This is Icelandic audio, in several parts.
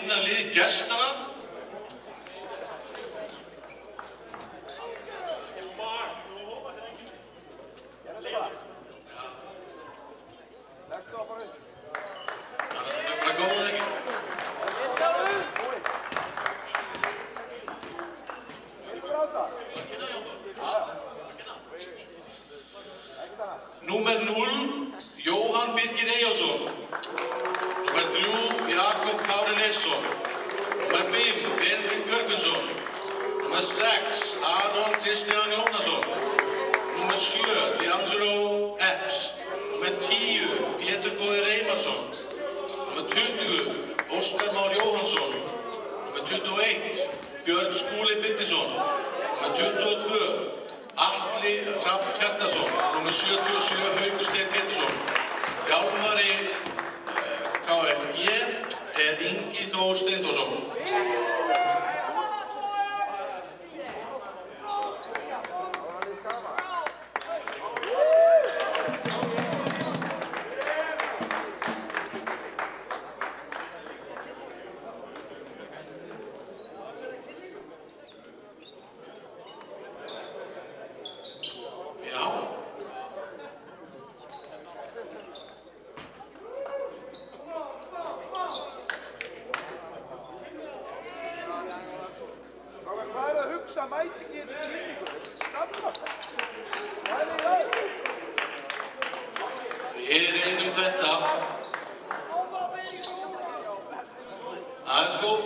kynna lið gestana. Annars er bara góð, ekki? Númer 0, Jóhann Birkir Eyjólfsson. Númer 3, Jakob Kári Leifsson. Númer 5, Benedikt Björgvinsson. Númer 6, Aron Kristján Jónasson. Númer 7, D'Angelo Epps. Númer 10, Pétur Góði Reymarsson. Númer 20, Óskar Már Jóhannsson. Númer 21, Björn Skúli Birgisson. Númer 22, Atli Hrafn Hjartarson. Númer 77, Haukur Steinn Pétursson. Þjálfari KFG Ingi Þór Steinþórsson. Við reynum þetta. Aðeins góð.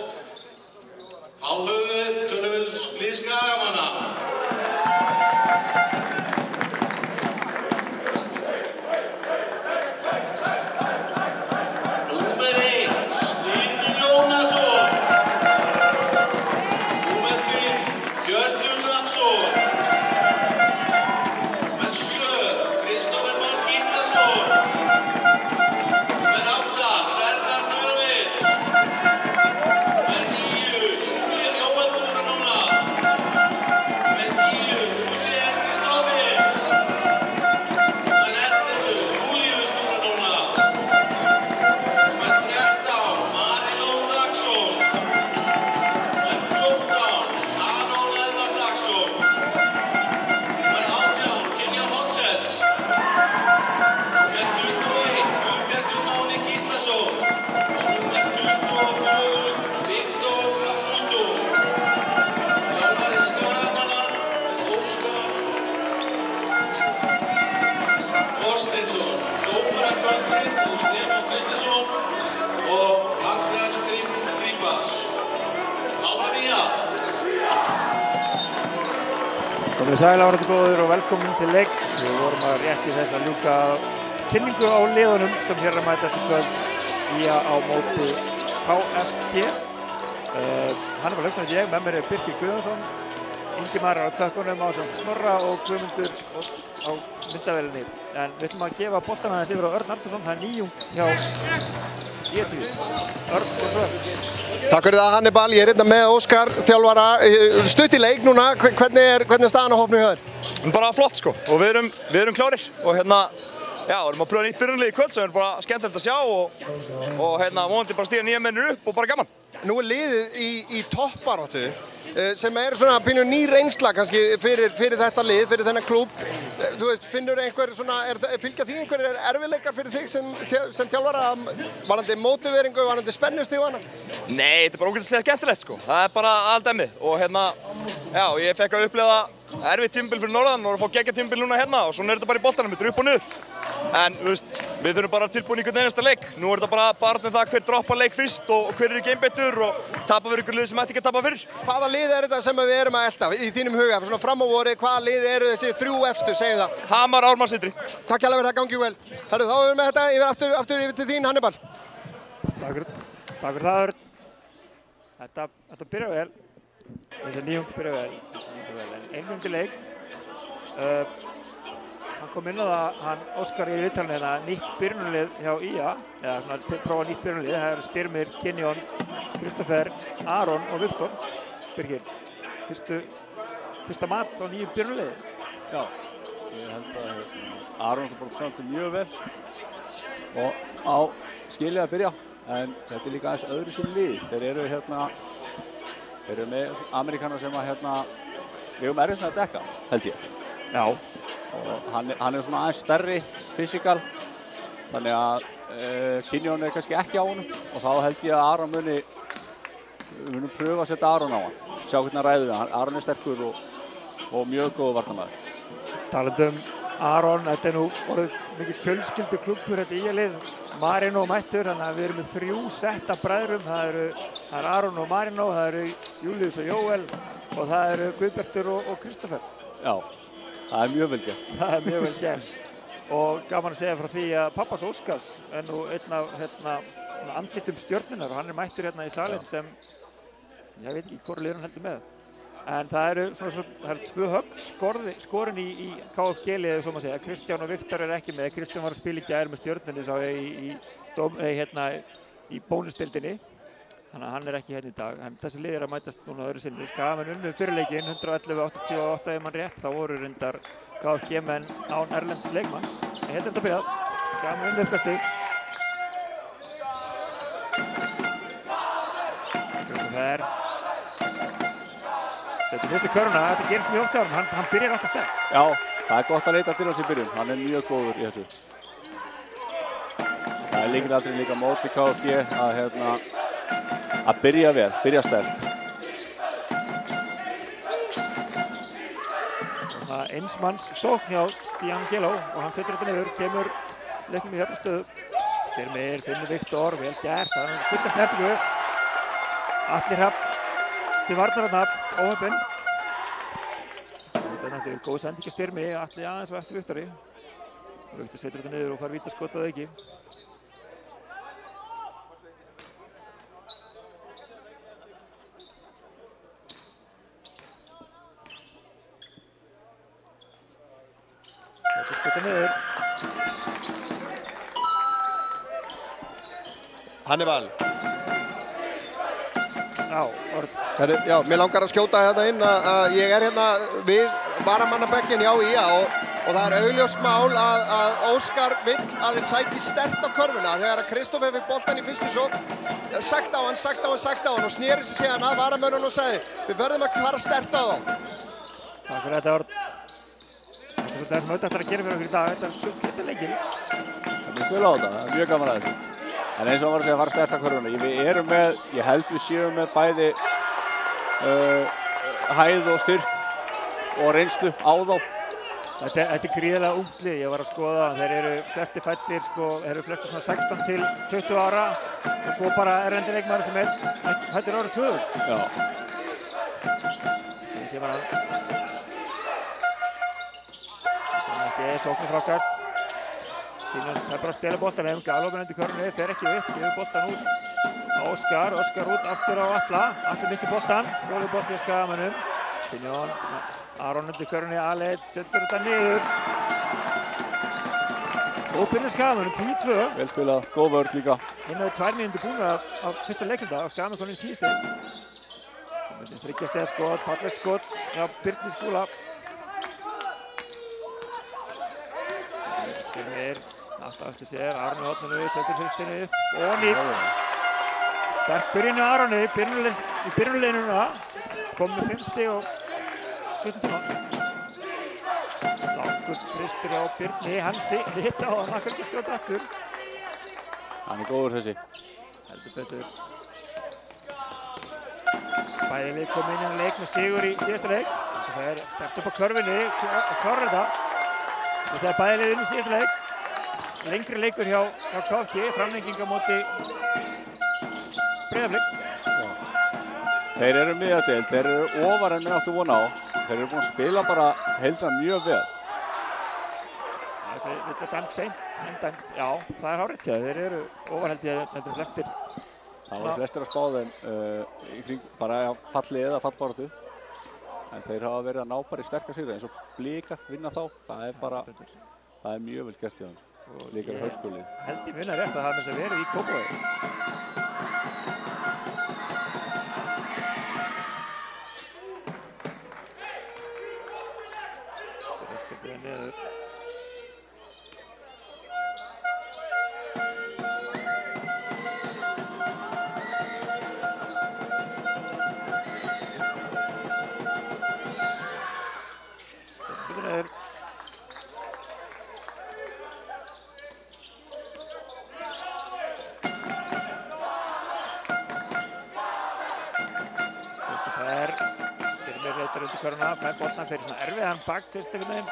Þá tölum við lið Skagamanna. Númer 1, Styrmir Jónasson. Númer 5, Hjörtur Hrafnsson. Númer 7, Kristófer Már Gíslason. Númer 8, Serkan Snorvits. Númer 9, Júlía Jóel Dúranóna. Númer 10, Húsi Kristofis. Númer 11, Júlíus Dúranóna. Númer 13, Marinó Dagsson. Númer 14, Aron Elvar Dagsson. Númer 18, Kynjan Hodges. Númer 21, Guðbjartur Máni Gíslason. Og númer 24, Viktor Rafuto. Þjálfari Skagamanna, Óskar Þorsteinsson. Dómarar kvöldsins, Stefán Kristinsson og Andreas Grípas. Áfram. Komið sæl áhorfendur góðir og velkomin til leiks. Við vorum að rétt í þess að ljúka kynningu á liðunum sem hér að mætast í kvöld IA á móti KFG. Hann var lausnandi ég, með mér er Birkir Guðjónsson, Ingimar á tökkunum ásamt Snorra og Guðmundur á myndavélinni. En við ætlum að gefa boltann aðeins yfir á Örn Arnarson, það er nýjung hjá ITV. Örn og Svörn. Takk fyrir það Hannibal, ég er hérna með Óskar, þjálfara, stutt í leik núna, hvernig er staðan á hópnum hjá þér? Bara flott sko, og við erum klárir og hérna, já, við erum að pröfa nýtt byrjunarlið í kvöld sem er bara skemmtilegt að sjá og hérna vonandi bara stíga nýja mennir upp og bara gaman. Nú er liðið í toppbaráttu sem er svona pínu ný reynsla kannski fyrir þetta lið, fyrir þennan klúbb. Þú veist, finnur einhver svona, fylgja því einhverjir erfiðleikar fyrir þig sem þjálfara, varðandi mótiveringu, varðandi spennustig og annað? Nei, þetta er bara ógeðslega skemmtilegt sko, það er bara aldæmið og hérna, já, ég fekk að upplifa erfitt tímabil fyrir norðan og að fá geggja tímabil núna hérna og svona er þetta bara í boltanum, þetta er upp og niður. En þú veist, við þurfum bara tilbúin í hvern einasta leik. Nú er þetta bara barnum það hver droppar leik fyrst og hver er geimbeittur og tapa fyrir ykkur lið sem ætti ekki að tapa fyrir. Hvaða lið er þetta sem við erum að elta í þínum huga? Svona fram á vorið, hvaða lið eru þessi 3 efstu, segjum það? Hamar, Ármann, Sindri. Takk hérlega fyrir það, gangi vel. Herru, þá erum við með þetta aftur yfir til þín, Hannibal. Takk fyrir það, Örn. Þetta byrjar vel. Þessi nýjung byrjar vel. En eingangi leik. Hann kom inn á það, hann Óskar í viðtalinu hérna, nýtt byrjunarlið hjá IA, eða svona prófa nýtt byrjunarlið. Það eru Styrmir, Kynjón, Kristófer, Aron og Viktor. Birgir, fyrsta mat á nýju byrjunarliði? Já, ég held að Aron er bara samt sig mjög vel og á skilið að byrja. en þetta líka aðeins öðru sem lið. Þeir eru með Amerikanar sem að við höfum erfitt með að dekka, held ég. Já. Og hann svona aðeins stærri, fysikal, þannig að Kynjón kannski ekki á honum og þá held ég að Aron við munum pröfa að setja Aron á hann, sjá hvernig hann ræður við hann. Aron sterkur og mjög góður varnarmaður. Talandi Aron, þetta nú orðið mikið fjölskyldu klúbbur þetta lið. Marino mættur, þannig að við erum með 3 sett af bræðrum. Það er Aron og Marino, það eru Július og Jóel og það eru Guðbjartur og Kristoffer. Já, það er mjög vel gert. Það er mjög vel gert. Og gaman að segja frá því að pappas Óskars er nú einn af andlitum Stjörnunnar og hann mættur í salinn sem ég veit ekki hvort liður hann heldur með. En það eru 2 högg skorin í KFG-liðið, svo maður segja. Kristján og Viktor ekki með. Kristján var að spila í gær með Stjörnunni sá ég í bónusdeildinni. Þannig að hann ekki hérna í dag. En þessi lið að mætast núna öðru sinni. Skagamenn unnu fyrir leikinn 111-88 ef mann rétt. Þá voru reyndar KFG-menn án erlends leikmanns. Hérna þetta byrjað. Skagamenn unnu uppkastið. Kristoffer. Þetta fyrstu köruna, þetta gerist mjög oft hjá hann. Hann byrjar alltaf sterkt. Já, það er gott að leita til hans í byrjun. Hann er mjög góður í þessu. Það er lykilatriði líka móti KFG að byrja vel, byrja sterkt. Eins manns sókn hjá D'Angelo og hann setur þetta niður, kemur leiknum í hjartastöðu. Styrmir, finnur Viktor, vel gert, það er fullt af snertingu. Atli Hrafn til varnararna, óheppinn. Þetta er góð sending að Styrmi, Atli aðeins og eftir Viktori. Viktor setur þetta niður og fær vítaskot að auki. Þetta niður. Hannibal. Já, mér langar að skjóta hérna inn að ég hérna við varamannabekkin hjá IA og það er augljóst mál að Óskar vill að þeir sæki sterkt á körfuna þegar að Kristoffer fikk boltann í fyrstu sókn, sagt á hann og sneri sig síðan að varamönnunum og sagði við verðum að fara sterkt á þá. Takk fyrir þetta, Örn. Þetta er það sem auðvitað ætlar að gera fyrir okkur í dag. Þetta er leikinn. Það minnst vel á þetta, það er mjög gaman að þessu. En eins og hann var að segja, fara sterkt á körfuna. Ég held við séum með bæði hæð og styrk og reynslu á þá. Þetta er gríðarlega ungt lið, ég var að skoða, þeir eru flesti fæddir, þeir eru flesti svona 16 til 20 ára og svo bara erlendi leikmaður sem fæddir árið 2000. Já. Þannig kemur hann. Þannig ekki sóknarfrákast. Það er bara að spila boltan, ef galopin undir körfunni, fer ekki upp, gefur boltan út. Óskar út aftur á Atla, Atli missti boltan, skóli bolti á Skagamönnum. Kynjón, Aron undir körfunni, Aleit, setur þetta niður. Og byrjar Skagamönnum, 10-2. Vel spilað, góð vörn líka. Innan 2 mínútur búin af fyrsta leikenda og Skagamenn komin í 10 stig. Þriggja stiga skot, fallegt skot hjá Birni Skúla. Styrmir, alltaf eftir sér, Aron í horninu, setur fyrstinni upp og nýtt. Sterk byrjun á Aroni, í byrjunarliðinu núna. Komum með 5 stig og 17 tíma. Langur fristur á Birni, hann hitta og hann ekki skjóta aftur. Hann er góður þessi. Heldur betur. Bæði lið kom inn í hann leik með sigur í síðasta leik. Það er sterkt upp á körfunni og klárar þetta. Það er bæði lið inn í síðasta leik. Lengri leikur hjá KFG, framlenging á móti Breiðablik. Þeir eru miðjadeild, þeir eru ofar en við áttu von á. Þeir eru búin að spila bara heildina mjög vel. Þetta er dæmt seint, en dæmt, já, það er hárrétt hjá. Þeir eru ofar held ég heldur flestir. Það var flestir að spá þeim í kring bara falli eða fallbaráttu. En þeir hafa verið að ná bara í sterka sigra eins og Blikar vinna þá. Það er mjög vel gert hjá þeim. Blikar er Hauskólið. Held ég minna rétt að það með þess að verið í Kópavogi. Þetta skiptir það niður. Þeir leitar undir körfuna, fær boltan fyrir svona erfiðan baktvist einhvern veginn.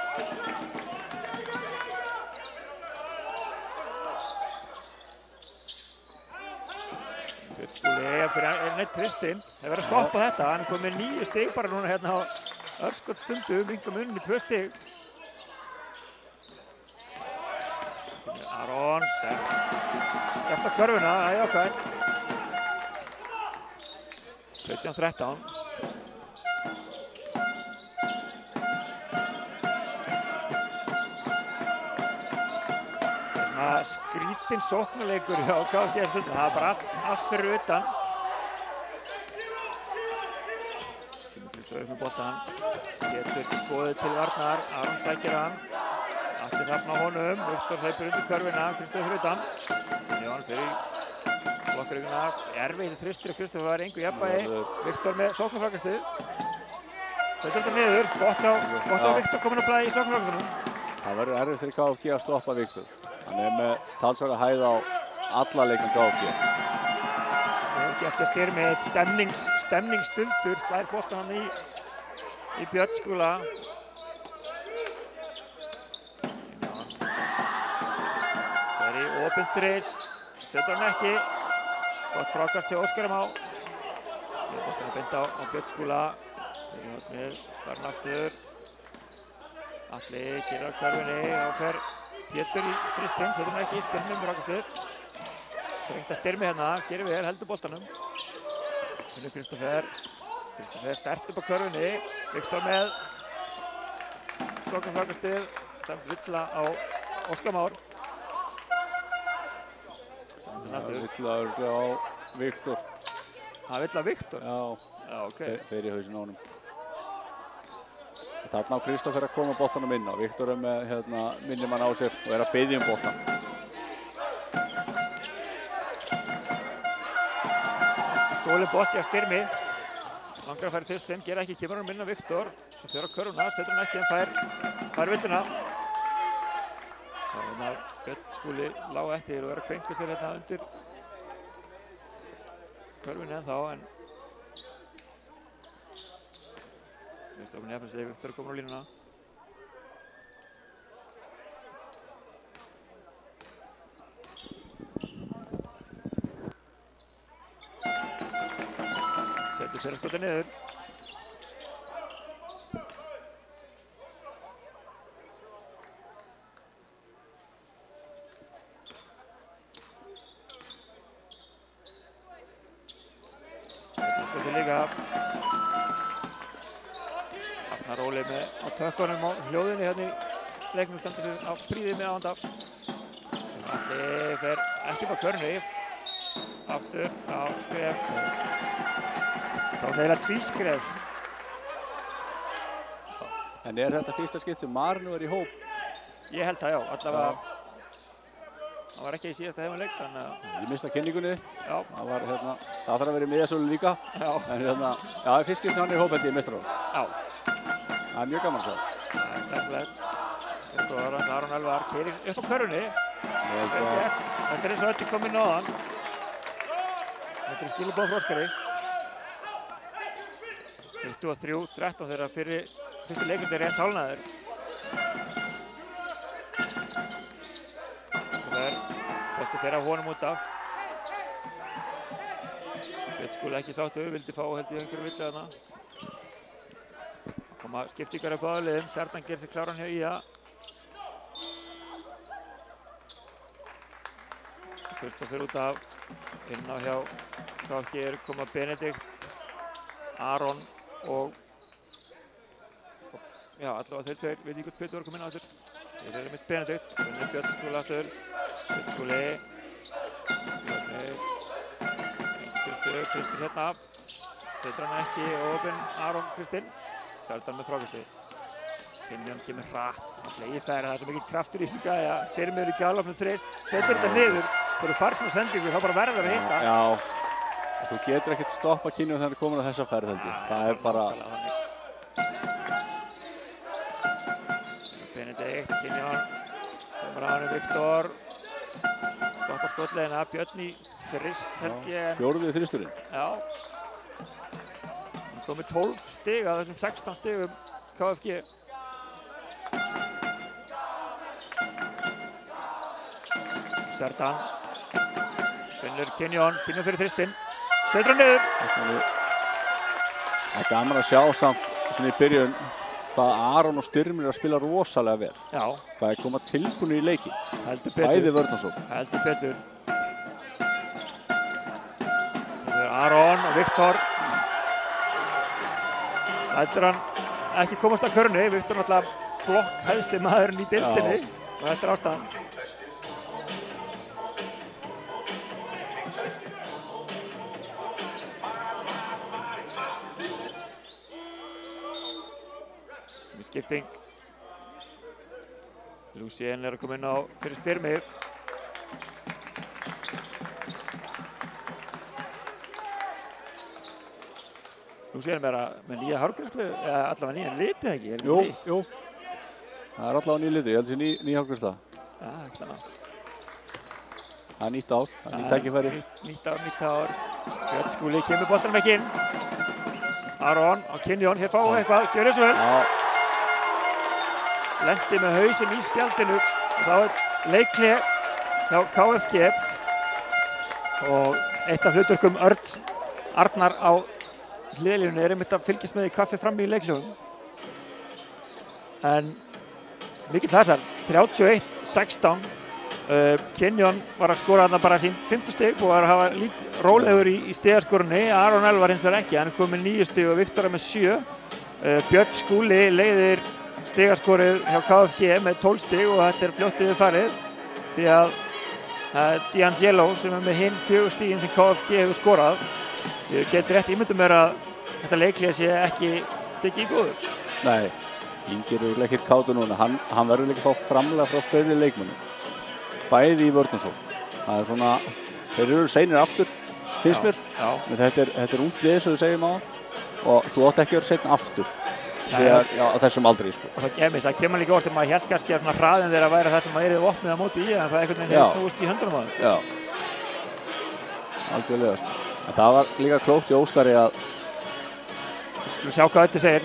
Björn Skúli fyrir neitt Kristinn. Þeir verða að stoppa þetta, hann er komið með 9 stig bara núna hérna á örskotsstundu, minnka munum í 2 stig. Aron, sterkt á körfuna, það er jákvæmt. 17-13. Svona skrítinn sóknarleikur hjá KFG stundum, það er bara allt fyrir utan. Kristofur upp með boltann, getur boðið til varnar, Aron sækir hann. Allir hrafn á honum, Viktor hleypur undir körfuna, Kristofur utan. Jón fyrir blokkaríkuna, erfið þristir og Kristofur var engu jafnvægi. Viktor með sóknarfrákastuð. Setur þetta niður, gott á Viktor komin á blæði í sóknarfrákastunum. Það verður erfitt fyrir KFG að stoppa Viktor. Hann er með talsverða hæð á alla leikmenn KFG. Eftir styrmi, stemningsstuldur, slær boltan hann í Björn Skúla. Það er í opinn þrist, setur hann ekki. Gott frákast hjá Óskar Má. Boltan að binda á Björn Skúla. Farin aftur. Atli gerir á körfunni og fer Pétur í þristinn, setur hann ekki í spinnum frákastuð. Þrengt að styrmi hérna, gerir vel, heldur boltanum. Finnur Kristoffer sterkt upp á körfunni. Viktor með sóknarfrákastuð. Það villa á Óskar Már. Villa örugglega á Viktor. Það vill á Viktor? Já, ok. Fer í hausinn á honum. Þarna á Kristoffer að koma boltanum inn á. Viktor er með minni mann á sér og er að biðja boltan. Stólið bolti á styrmi. Langar að færa þristinn, gera ekki, kemur hann inn á Viktor. Svo fer á körfuna, setur hann ekki en fær villuna. Þannig að Björn Skúli lá eftir og er að kvenkja sér hérna undir körfunni ennþá en Kristoffer nefnir sig, Viktor komur á línuna. Setur fyrirskotið niður. Fyrirskotið líka. Arnar Óli með á tökkunum á hljóðinni hérna í leiknum stendur sig á príði með ávanda. Atli fer ekki upp á körfunni. Aftur á skref. Það var eiginlega tvískref. En er þetta fyrsta skipt sem Marino er í hóp? Ég held það, já. Allavega, hann var ekki í síðasta heimaleik, þannig að... Ég mista kynningunni. Já. Það þarf að vera í miðasölu líka. Já. En það er fyrst skipt sem hann er í hóp held ég í meistaráðum. Já. Það er mjög gaman svo. Það er glæsilegt. Þetta var Aron Elvar, keyrir upp á körfunni. Þetta er eins og þetta kom inn á hann. Þetta er skilaboð frá Óskari. 23-13 þegar fyrsti leikmyndi er rétt hálfnaður. Það er bolti fer af honum út af. Björn Skúli ekki sáttu, vildi fá held ég einhverju viti þarna. Koma skiptingar upp á liðum, Serdan gerir sig kláran hjá IA. Kristoffer út af, inn á hjá KFG er koma Benedikt, Aron og já, allavega þeir tveir, veit ég hvort Pétur var að koma inn á aftur. Þeir eru mitt Benedikt, þannig Björn Skúli aftur, Björn Skúli, Kristur hérna, setur hann ekki opinn, Aron Kristinn, Serdan með frákastuði. Finnjón kemur hratt, flegi færi, það er svo mikið kraftur í þessu gæja, styrmir í galopnum þrist, setur þetta niður, þegar þú fær svona sendingu, þá bara verður að hitta. Já, þú getur ekkert stoppa Kynjón þegar það er komin á þessa ferð held ég. Það er bara... Benedikt, Kynjón, kemur á hann Viktor, stoppar skotleiðina, Björn í þrist held ég. Fjórði þristurinn. Já. komið 12 stig af þessum 16 stigum KFG. Serdan finnur Kinjón fyrir þristinn, setur hann niður. Það er gaman að sjá samt svona í byrjun hvað Aron og Styrmir að spila rosalega vel. Já. Hvað koma tilbúinu í leikinn. Heldur betur. Bæði vörn og sókn. Heldur betur. Það er Aron og Viktor. Lætur hann ekki komast að körunni. Viktor náttúrulega flokkhæðsti maðurinn í deildinni. Og þetta er ástæðan. Skipting. Lucien að koma inn á fyrir Styrmi. Lucien með nýja hárgreiðslu, eða allavega nýjan liti, ekki? Jú. Það er allavega nýja liti, ég held að það sé ný hárgreiðsla. Já, ekki þannig. Það er nýtt ár, það er nýtt tækifæri. Nýtt ár. Björn Skúli kemur boltanum ekki inn. Aron og Kinjón, hér fáum við eitthvað, gjör þessu vel. Lendi með hausinn í spjaldinu og þá er leikhlé hjá KFG og eitt af hlutverkum Arnar á hliðlínunni er einmitt að fylgjast með í kaffi frammi í leiksjónum. En mikill hasar, 31-16. Kinjón var að skora þarna bara sín 5. stig og var að hafa rólegur í stigaskorunni. Aron Elvar hins vegar ekki, hann er komið með 9 stig og Viktor er með 7. Björn Skúli leiðir stigaskorið hjá KFG með 12 stig og þetta er fljótt yfir farið því að D'Angelo sem er með hinn 4 stigin sem KFG hefur skorað. Ég geti rétt ímyndum mér að þetta leikhlé sé ekki stikki í góður. Nei, Ingi er örugglega ekkert kátur núna. Hann verður líka að fá framlag frá fleiri leikmönnum. Bæði í vörn og sókn. Það er svona, þeir eru seinir aftur, finnst mér. En þetta er ungt lið sem við segjum á og þú átt ekki að vera seinna aftur. Þegar, á þessum aldri, sko. Og það kemur líka orðið maður hélt kannski að hraðin þeirra væri það sem maður erið opnið á móti í en það einhvern veginn hefur snúist í höndunum á þeim. Já, algjörlega, sko. En það var líka klókt í Óskari að... Skulum sjá hvað þetta segir.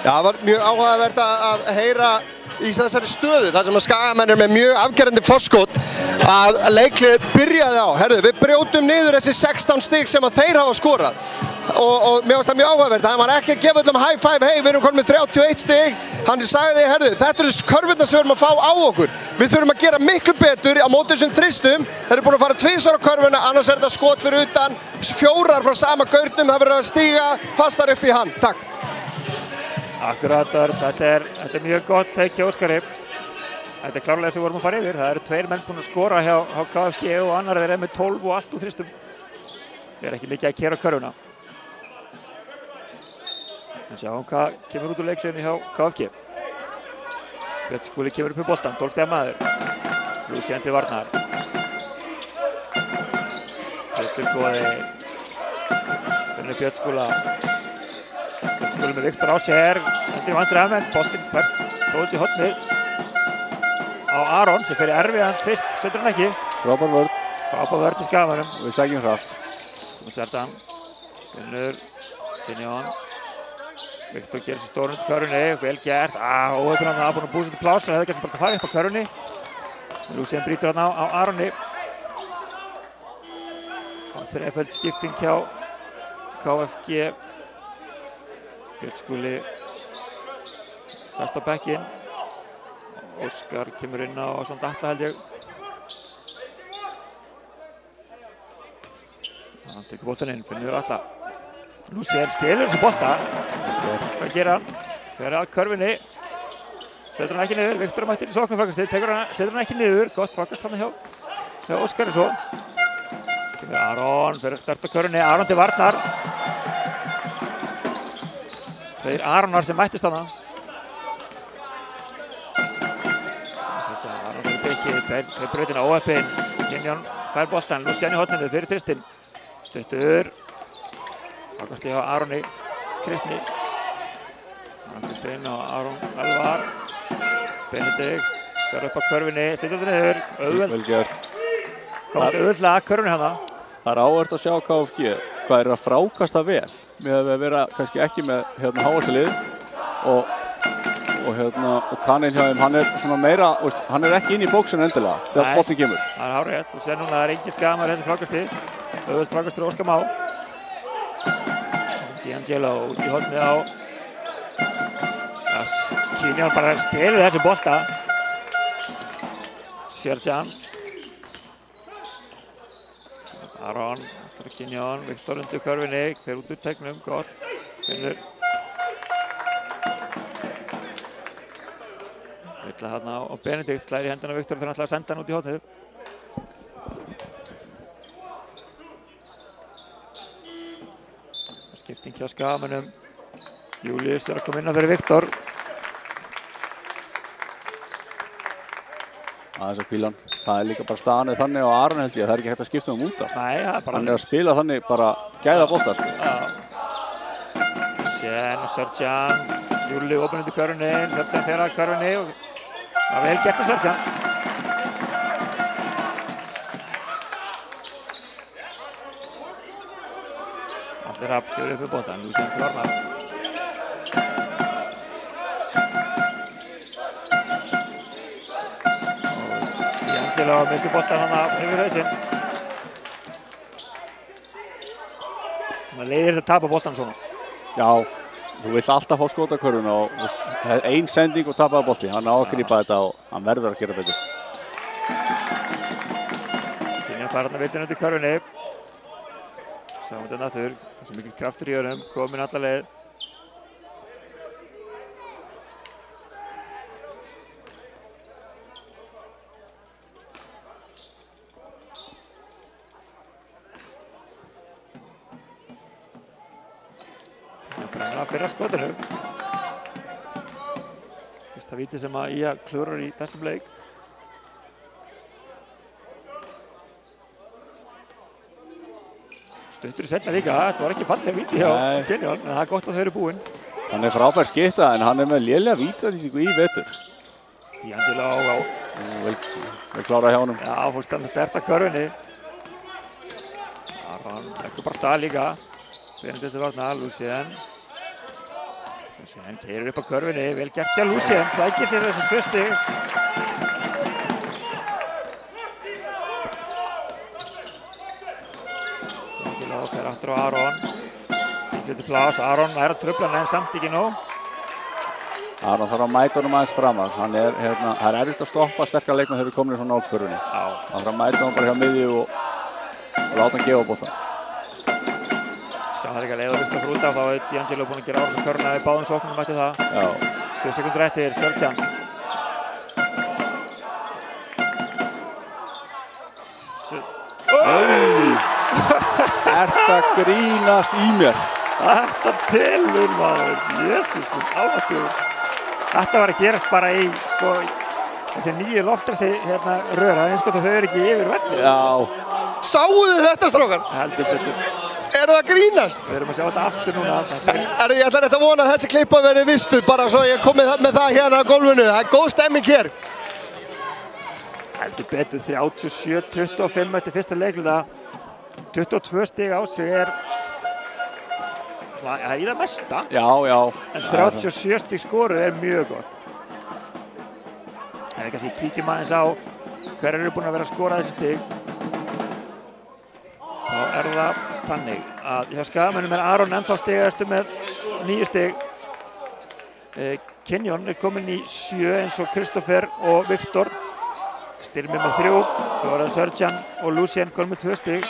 Já, það var mjög áhugavert að heyra í þessari stöðu þar sem að Skagamenn er með mjög afgerandi forskot að leiklið byrjaði á. Herðu, við brjótum niður þessi 16 stig sem að þeir hafa skorað. Og mér finnst það mjög áhugavert, hann var ekki að gefa öllum high five, hei við erum komin með 31 stig, hann sagði, herðu, þetta eru körfurnar sem við erum að fá á okkur, við þurfum að gera miklu betur á móti þessum þristum, þeir eru búin að fara 2 á körfuna, annars er þetta skot fyrir utan, 4 frá sama gaurnum, það verður að stíga fastar upp í hann, takk. Akkurat, þetta er mjög gott teik hjá Óskari, þetta er klárlega sem við vorum að fara yfir, það eru 2 menn búin að skora hjá KFG og annar þeir með 12 og allt úr þristum, þeir er ekki mikið að keyra körfuna. Við sjáum hvað kemur út úr leiksinu hjá KFG. Björn Skúli kemur upp í boltan, 12 stiga maður. Lucien til varnar. Björn Góði. Finnur Björn Skúla. Björn Skúli með Viktor á sér. Endur í vandræðum en boltinn berst út í hornið. Á Aron sem fer í erfiðan tvist, setur hann ekki. Frábær vörn. Frábær vörn í Skagamanum. Við sækjum hratt. Serdan. Finnur. Kinjón. Viktor gerir sér stór undir körfunni, vel gert, óheppinn hann búinn að búa sér til pláss, það hefði kannski bara að fara upp á körfunni. Lucien brýtur hann á Aroni. Þreföld skipting hjá KFG. Björn Skúli sest á bekkinn. Óskar kemur inn á samt Atla held ég. Hann tekur boltann inn, finnur Atla. Lucien stelur þessu bolta. Hvað gerir hann? Fer að körfunni. Setur hann ekki niður. Viktor mættir í sóknarfakastið. Setur hann ekki niður. Gott fakast hann hjá Óskari svo. Kemur Aron. Fer að starta körfunni. Aron til varnar. Þeir Aronar sem mættist hann. Aron fyrir byggi. Þeir brautina óheppinn. Kinjón fær boltan. Lucien í horninu fyrir þristinn. Stuttur. Fakastið hjá Aroni Kristni. Kristinn og Aron Elvar. Benedikt fer upp á körfunni, setur þetta niður. Vel gert. Komst auðvitað að körfunni hana. Það er áhugavert að sjá KFG hvað er að frákasta vel. með að vera kannski ekki með hávaxalið og Kaninn hjá þeim, hann er svona meira, hann er ekki inn í bóksinu endilega þegar boltinn kemur. Það er hárrétt og sér núna það er engin skamar þessi frákasti. Auðvitað frákastur Óskar Má. D'Angelo út í hornið á. Kenyon bara stelur þessi bolta. Serjan. Aron, Kenyon, Viktor undir körfinni, hver út úr tegnum, gott. Finnur. Villa þarna á Benedikt, slæðir í hendina á Viktor, þegar hann ætlaði að senda hann út í hornið. Skipting hjá Skagamönnum. Július er að koma inn á fyrir Viktor. Aðeins að kvíla hann. Það er líka bara staðan þannig á Aron held ég að það er ekki hægt að skipta út af. Nei, það er bara... Hann er að spila þannig bara gæða bolta sko. Já. Sen og Serjan. Júli opinn undir körfunni, Serjan fer að körfunni og það var vel gert af Serjan. Allir Rapp gefur upp í boltan, Lúsien klárnar. D'Angelo missti boltan hana yfir hausinn. Það leiðir þetta að tapa boltan svona. Já, þú vilt alltaf fá skotakörfuna og það er ein sending og tapaði bolti. Hann á að grípa þetta og hann verður að gera betur. Kenyon fær þarna villin undir körfunni. Sjáum þetta aftur, þessi mikil kraftur í honum, kominn alla leið. Brenna að byrja skotinu. Fyrsta víti sem að IA klúrar í þessum leik. Stuttur í seinna líka, þetta var ekki falleg víti hjá Kenyon, en það er gott að þau eru búin. Hann er frábær skytta en hann er með lélega vítatíku í vetur. D'Angelo á. Vel klárað hjá honum. Já, fórst hann sterkt að körfunni. Aron leggur bara stað líka. Benedikt til varna, Lúsien. Lúsien keyrir upp á körfunni, vel gert hjá Lúsien, sækir sér þessi 2 stig. D'Angelo fer aftur á Aron. Hann setur plás, Aron er að trufla hann en samt ekki nóg. Aron þarf að mæta honum aðeins framar. Það er erfitt að stoppa sterkar leikmenn þegar við komum í svona nált körfunni. Hann þarf að mæta honum bara hjá miðju og láta hann gefa boltann. Það er ekki að leiða Viktor út af, þá er D'Angelo búinn að gera árás á körfuna í báðum sóknum eftir það. Já. 7 sekúndur eftir, Serjan. Ert að grínast í mér. Þetta telur maður, Jesús, alveg. Þetta var að gerast bara í, sko, þessi nýju loftrasti röra, eins og þau eru ekki yfir velli. Já. Sáuðu þetta, strákar? Heldur betur. Er það að grínast? Við erum að sjá þetta aftur núna. Ég ætla rétt að vona að þessi klippa verði vistuð, bara svo ég komi með það hérna á gólfinu. Það er góð stemming hér. Heldur betur, 37-25 eftir fyrsta leikluta. 22 stig á sig er í það mesta. Já, já. En 37 stig skoruð er mjög gott. Ef við kannski kíkjum aðeins á hver eru búin að vera að skora þessi stig. Þá er það þannig að hjá Skagamönnum er Aron ennþá stigastur með 9 stig. Kenyon er kominn í 7 eins og Kristoffer og Viktor. Styrmir með 3, svo er það Serjan og Lúsien kominn með 2 stig.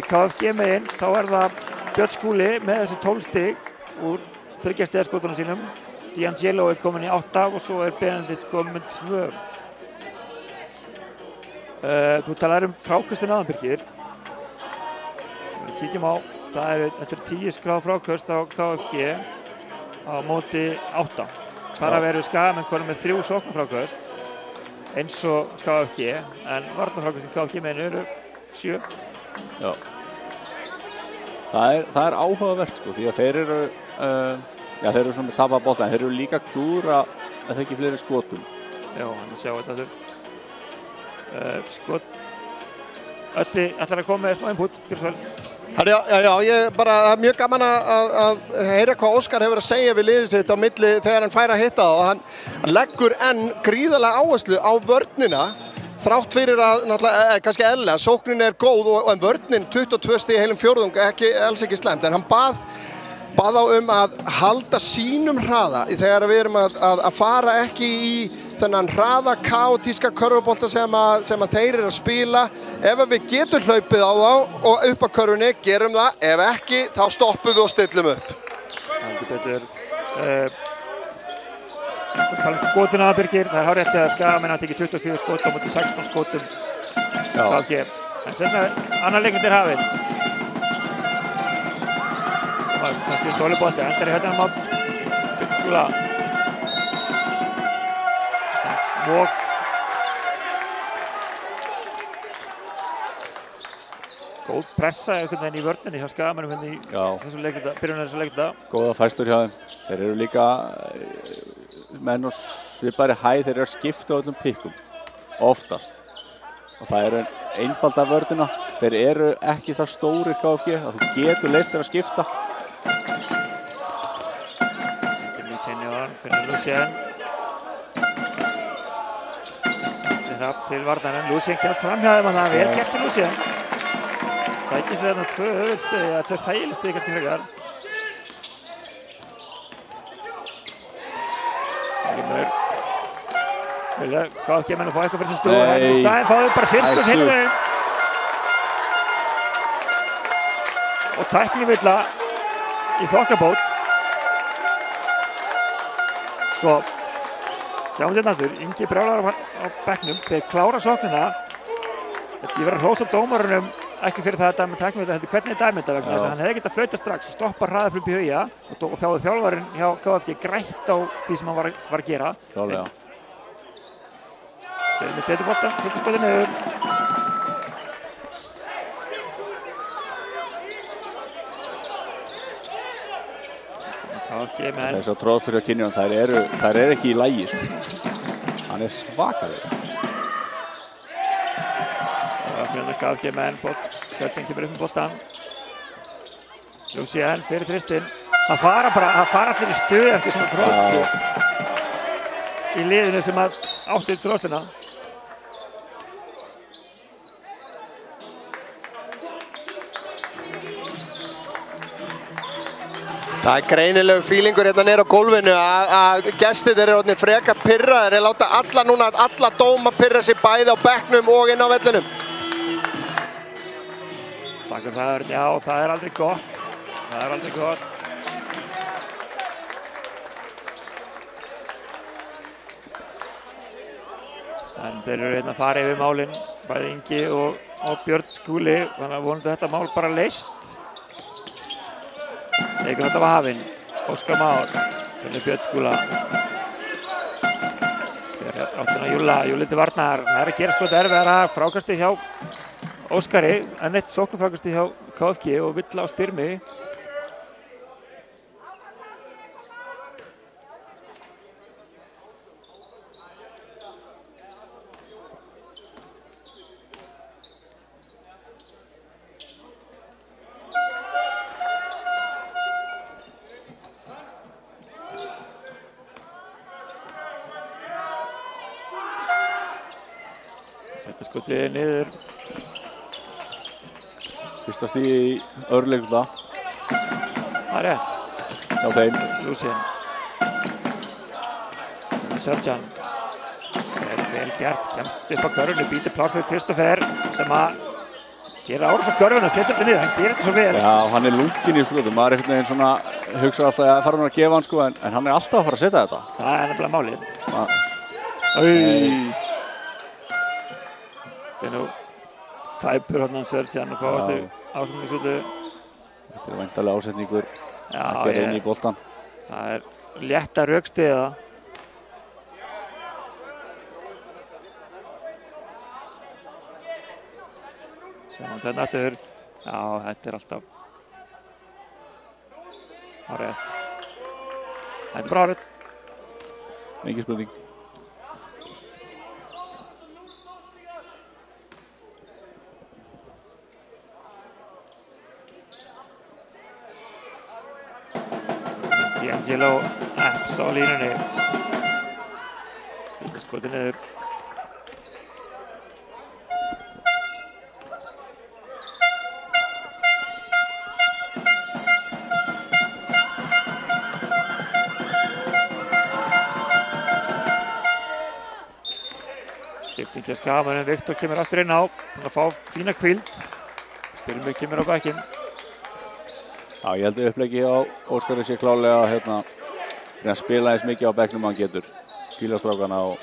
KFG meginn, þá er það Björn Skúli með þessi 12 stig úr 3 stigaskotunum sínum. D'Angelo er kominn í 8 og svo er Benedikt kominn með 2. Þú talar fráköstin aðan, Birgir. Kíkjum á, þetta er 10 skráð fráköst á KFG á móti 8. Þar að veru Skagamenn konum með 3 sóknarfráköst eins og KFG, en varnarfráköstin KFG meginn eru 7. Já. Það er áhugavert sko, því að þeir eru svona með tapað bolta, en þeir eru líka klúra að það ekki fleiri skotum. Já, hann að sjá þetta aftur. Skot. Ötti ætlar að koma með smá input, gjör svo vel. Já, ég bara, það er mjög gaman að heyra hvað Óskar hefur að segja við liðið sitt á milli þegar hann fær að hitta það og hann leggur enn gríðarlega áherslu á vörnina þrátt fyrir að, náttúrulega, kannski eðlilega, sóknin er góð og vörnin 22 stig í heilum fjórðung, alls ekki slæmt, en hann bað á að halda sínum hraða þegar við erum að fara ekki í þennan hraða kaotíska körfubolta sem að þeir eru að spila. Ef við getum hlaupið á þá og upp á körfunni, gerum það. Ef ekki, þá stoppum við og stillum upp. Heldur betur. Tala skotin að Birgir, það hárrétt að Skagamenn hafa tekið 24 skot á móti 16 skotum. KFG. En senna annar leikmynd hafinn. Það er dólibolti, endar í hérna á Skúla. Vok. Góð pressa einhvern veginn í vörninni hjá Skagamennum í þessum leikluta, byrjunum þessum leikluta. Góða fæslur hjá þeim. Þeir eru líka menn og svipari hæð, þeir eru að skipta á öllum pikkum. Oftast. Og það eru einfalda vörnina. Þeir eru ekki það stóri KFG að þú getur leyft þeir að skipta. Finnur Lucien. Til varnarinn, Lucien kemst fram hjá þeim að það er vel gert til Lucien. Sækir sér þarna 2 höfuðstig, eða 2 þægilistig kannski frekar. Vilja KFG menn að fá eitthvað fyrir sem skrúa, en í staðinn fáðu bara sirkus hinn veginn. Og tæknivilla í þokkabót. Sko, sjáum þetta aftur, Ingi brjálar á bekknum, þeir klára sóknina. Ég verður að hrósa dómarunum ekki fyrir það að dæmi tæknivilla, heldur hvernig er dæmi þetta vegna þess að hann hefði getað flautað strax og stoppa hraðafl upp í hauja og þá er þjálfarinn hjá KFG grætt á því sem hann var að gera. Klálega. Stelum við setur skotið niður. Þessar tróðstur hjá Kynjón, þær eru ekki í lagi, sko. Hann er svakalegur. KFG menn, Sjöldsen kemur upp með boltan. Lucien fyrir þristinn. Það fara allir í stuð eftir svona tróðst í liðinu sem átti tróðsluna. Það er greinilegu fílingur hérna nýr á gólfinu að gestir eru orðnir frekar pirraðir, þeir láta alla dóma pirra sig bæði á bekknum og inn á vellinum. Takkur það, já, það er aldrei gott. Það er aldrei gott. En þeir eru hérna að fara yfir málin, bæði Ingi og Björn Skúli, þannig að vonandi þetta mál bara leyst. Leikur þetta var hafinn, Óskar Már, fyrir Björn Skúla. Fyrir áttina Júli til varnar, það er að gera skot erfiðara, frákastið hjá Óskari, en eitt sóknarfrákastið hjá KFG og Villa á styrmi. Þetta skotið niður. Fyrsta stig í öðruleikluta. Það er rétt. Hjá þeim. Lucien. Sjöldsen. Vel gert, kemst upp á körfunni, býtir pláss fyrir Kristoffer sem að gera árás á körfunni og setur þetta niður, hann gerir þetta svo vel. Já, hann er lunginn í skotum, maður er einhvern veginn svona, hugsa alltaf að fara hann að gefa hann sko, en hann er alltaf að fara að setja þetta. Það er nefnilega málið. Þetta er nú tæpur hann Sjöldsen að fá sig ásetningurskutu. Þetta er væntanlega ásetningur, ekki inn í boltan. Það er létt að rökstyðja það. Sjáum þetta aftur. Já, þetta er alltaf hárrétt. Þetta er bara hárrétt. Engin spurning. D'Angelo Epps á línunni. Setja skotið niður. Skipting hjá Skagamönnum, Viktor kemur aftur inn á, hann að fá fína hvíld. Styrmi kemur á bekkinn. Já, ég held að uppleggi á Óskari sé klálega að reyna að spila eins mikið á bekknum hann getur. Skýla strákana og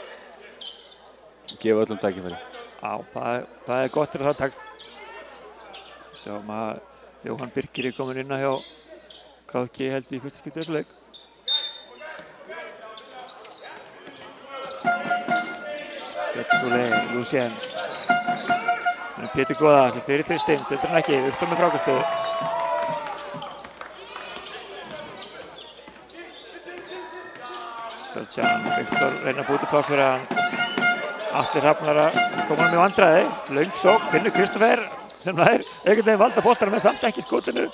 gefa öllum tækifæri. Já, það er gott til það tekst. Sjáum að Jóhann Birkir er komin inn á hjá KFG held í fyrsta skipti þessu leik. Skúli, Lucien. Pétur Góða sem fyrir Tristinn, setur hann ekki, Viktor með frákastöðu. Söldsján, Viktor reyna að búti pláss fyrir hann. Atli Hrafnar að koma hann með vandræði. Löng sókn, finnur Kristoffer sem nær einhvern veginn valda boltanum en samt ekki skotinu.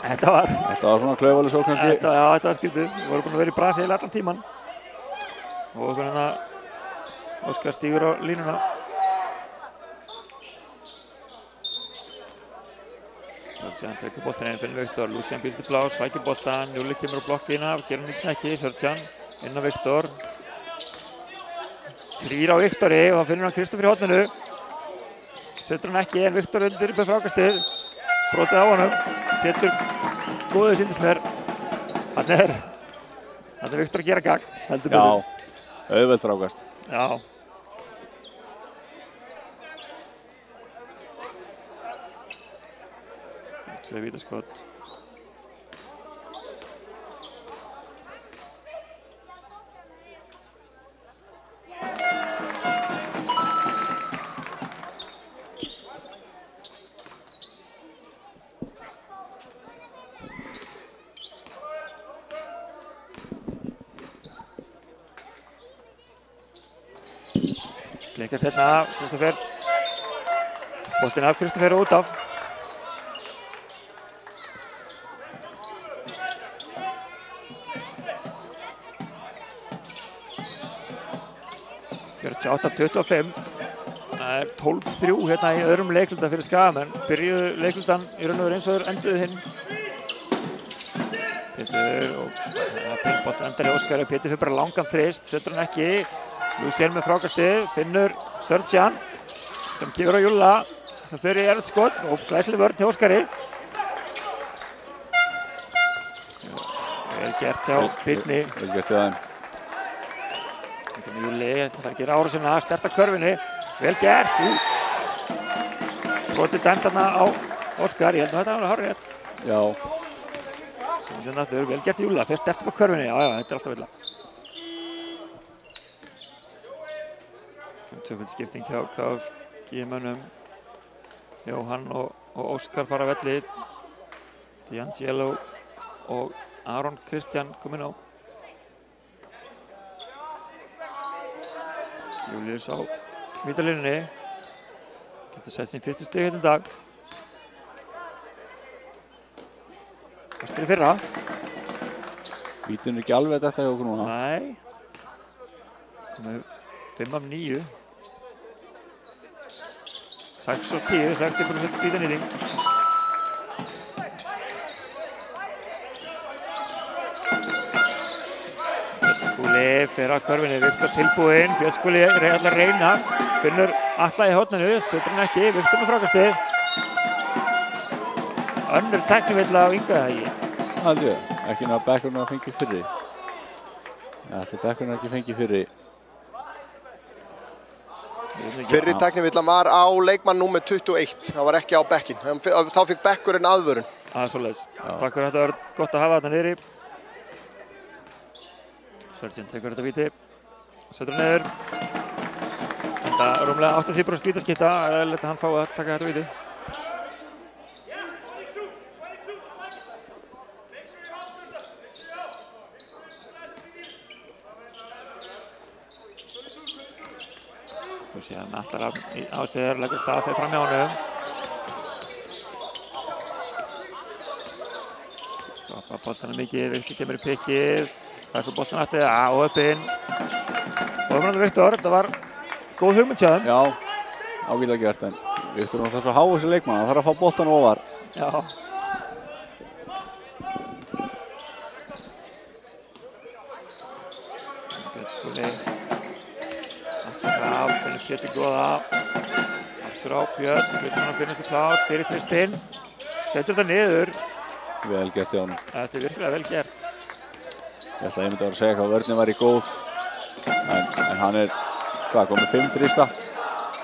Þetta var svona klaufaleg sókn kannski. Já, þetta var skrítið. Við vorum búin að vera í brasi heila allan tíman. Og hérna Óskar stígur á línuna. Söldsján tekur boltan inn, finnur Viktor. Lucien býst til blás, sækir boltan. Júli kemur á blokkina, gerir hann ekki. Söldsján inn á Viktor. Þrýr á Viktori og þá finnur hann Kristoffer í horninu. Setur hann ekki en Viktor undir upp með frákastið. Brotið á honum. Pétur Góði sýndist mér. Hann er Viktor að gera gagn, heldur betur. Já, auðvelt frákast. Já. Tvö vítaskot. Klikkar setna af Kristoffer. Boltinn af Kristoffer út af. Það er 28-25. Það er 12-3 hérna í öðrum leikluta fyrir Skagamenn. Byrjuðu leiklutan í raun og veru eins og þeir enduðu hinn. Pétur og boltinn endar í Óskari. Pétur fyrir bara langan þrist, setur hann ekki. Lucien með frákastið, finnur Söldsján sem gefur á Júlla sem fyrir erfitt skot og glæsileg vörn hjá Óskari. Vel gert hjá Birni. Vel gert hjá þeim. Júli, það gerir árásina, sterta körfinni. Vel gert. Skotið dæmt þarna á Óskar, ég held að þetta var hárrétt. Já. Vel gert Júlla, fyrir sterta på körfinni, já, þetta er alltaf illa. Tvöfaldskipting hjá KFG-mönnum. Jóhann og Óskar fara að velli. D'Angelo og Aron Kristján kominn á. Július á vítalínunni. Getur sett sín fyrstu stig hérna í dag. Það spilir fyrra. Vítin er ekki alveg þetta hjá okkur núna. Nei. Komið 5 af 9. 6 og 10, 60% vítanýting. Skúli fer að körfinni, Viktor tilbúinn, Björn Skúli er að reyna, finnur Atla í horninu, setur hann ekki, Viktor með frákastið. Önnur tæknivilla á Inga, það ekki? Aldrei, ekki ná bekkurinn að fengi fyrri. Já, allir bekkurinn ekki fengi fyrri. Fyrri tæknivilla var á leikmann númer 21, það var ekki á bekkinn. Þá fikk bekkurinn aðvörun. Það er svoleiðis. Takk fyrir þetta, var gott að hafa þetta niðri. Söldsján tekur þetta víti, setur hann niður. Þetta er rúmlega 83% vítaskipta, eðlilegt að hann fái að taka þetta víti. Og síðan ætlar að á sig leggur stað fyrir fram hjá honum. Stoppa boltanum mikið, Viktor kemur í pikkið. Það er svo boltan aftur, og upp inn. Og umræðan Viktor, þetta var góð hugmynd hjá þeim. Já, ágætlega gert, en Viktor er svo háu þessi leikmann, hann þarf að fá boltan ofar. Já. Björn Skúli. Aftur á, Björn Pétur góða. Aftur á Björn, Björn finnst það klár, fyrir þristinn. Setur þetta niður. Vel gert hjá honum. Þetta er virkilega vel gert. Ég ætla að ég myndi að segja hvað vörnin var í góð. En hann er, komið 5 þrista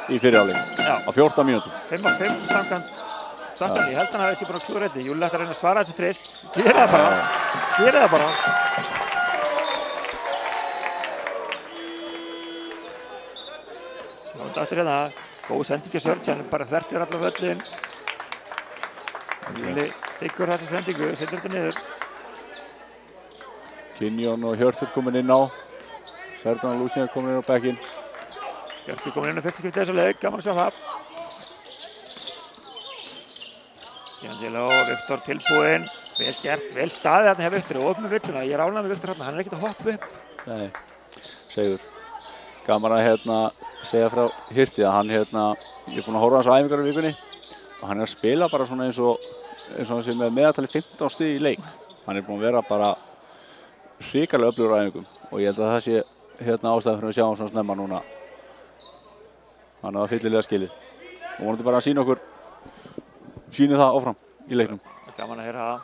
í fyrri hálfleik. Já. Á 14 mínútum. 5 af 5 samkvæmt standardi. Ég held hann að þessi búin að klúra þetta. Júli ætti að reyna að svara þessu þrist. Gerið það bara. Gerið það bara. Svo aftur hérna. Góð sendingi Sörg, hann er bara þvert yfir allar völlin. Júli tyggur þessa sendingu, setur þetta niður. Kinjón og Hjörtur komin inn á. Serdan og Lúsina komin inn á bekkinn. Hjörtur komin inn á fyrsta skipti þessu leik, gaman að sjá það. Giangelo og Viktor tilbúinn. Vel gert, vel staðið þarna hjá Viktor og upp með villuna. Ég er ánægður með Viktor þarna, hann er ekkert að hoppa upp. Nei, Segur. Gaman að segja frá Hirti að hann ég er búinn að horfa hans á æfingar í vikunni og hann er að spila bara svona eins og hann sé með meðaltali 15 stig í leik. Hann er búinn að vera bara hrikalega öflugur á æfingum og ég held að það sé ástæðan fyrir að sjá hann svona snemma núna. Hann hafa fyllilega skilið og vonandi bara að sýni það áfram í leiknum. Gaman að heyra það.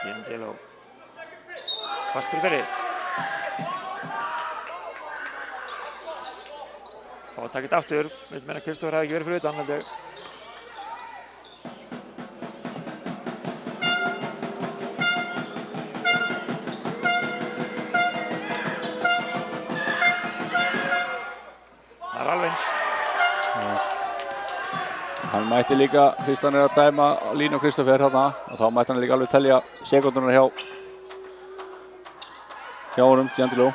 Giangelo. Fastur í ferri. Fá að taka þetta aftur. Við meina Kristófer hafi ekki verið fyrir utan, held ég. Það er alveg eins. Hann mætti líka, fyrst hann er að dæma Línu og Kristófer þarna og þá mætti hann líka alveg telja sekúndurnar hjá honum, Giangelo.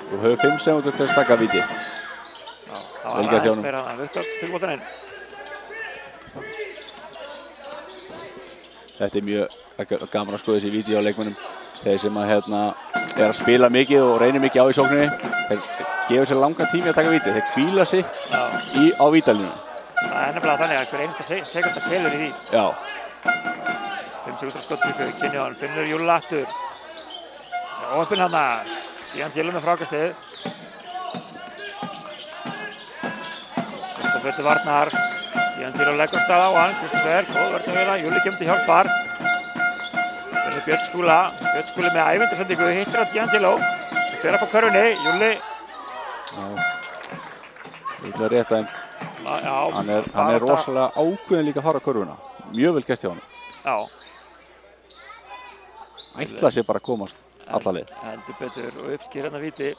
Og hefur 5 sekúndur til að stakka víti. Já, það var aðeins meira hann. Viktor til boltan inn. Þetta er mjög gaman að skoða þessi víti á leikmönnum. Þeir sem er að spila mikið og reynir mikið á í sókninni, þeir gefur sér langan tími að taka víti. Þeir hvíla sig á vítalínu. Það er nefnilega þannig að hver einasta sekúnda telur í því. Já. 5 sekúndar skottklukku, Kinjón, finnur Júlla aftur. Opinn hana. Giangelo með frákastið. Kristófer til varnar. Giangelo leggur stað á hann. Kristófer, góð vörnarvila. Júli kemur til hjálpar. Finnur Björn Skúla. Björn Skúli með ævendarsendingu. Hittir á Giangelo. Fer upp á körfunni. Júli. Júli er rétt dæmt. Hann er rosalega ákveðinn líka að fara á körfuna. Mjög vel gert hjá hann. Já. Ætla sér bara að komast alla leið. Heldur betur og uppskýr hérna víti.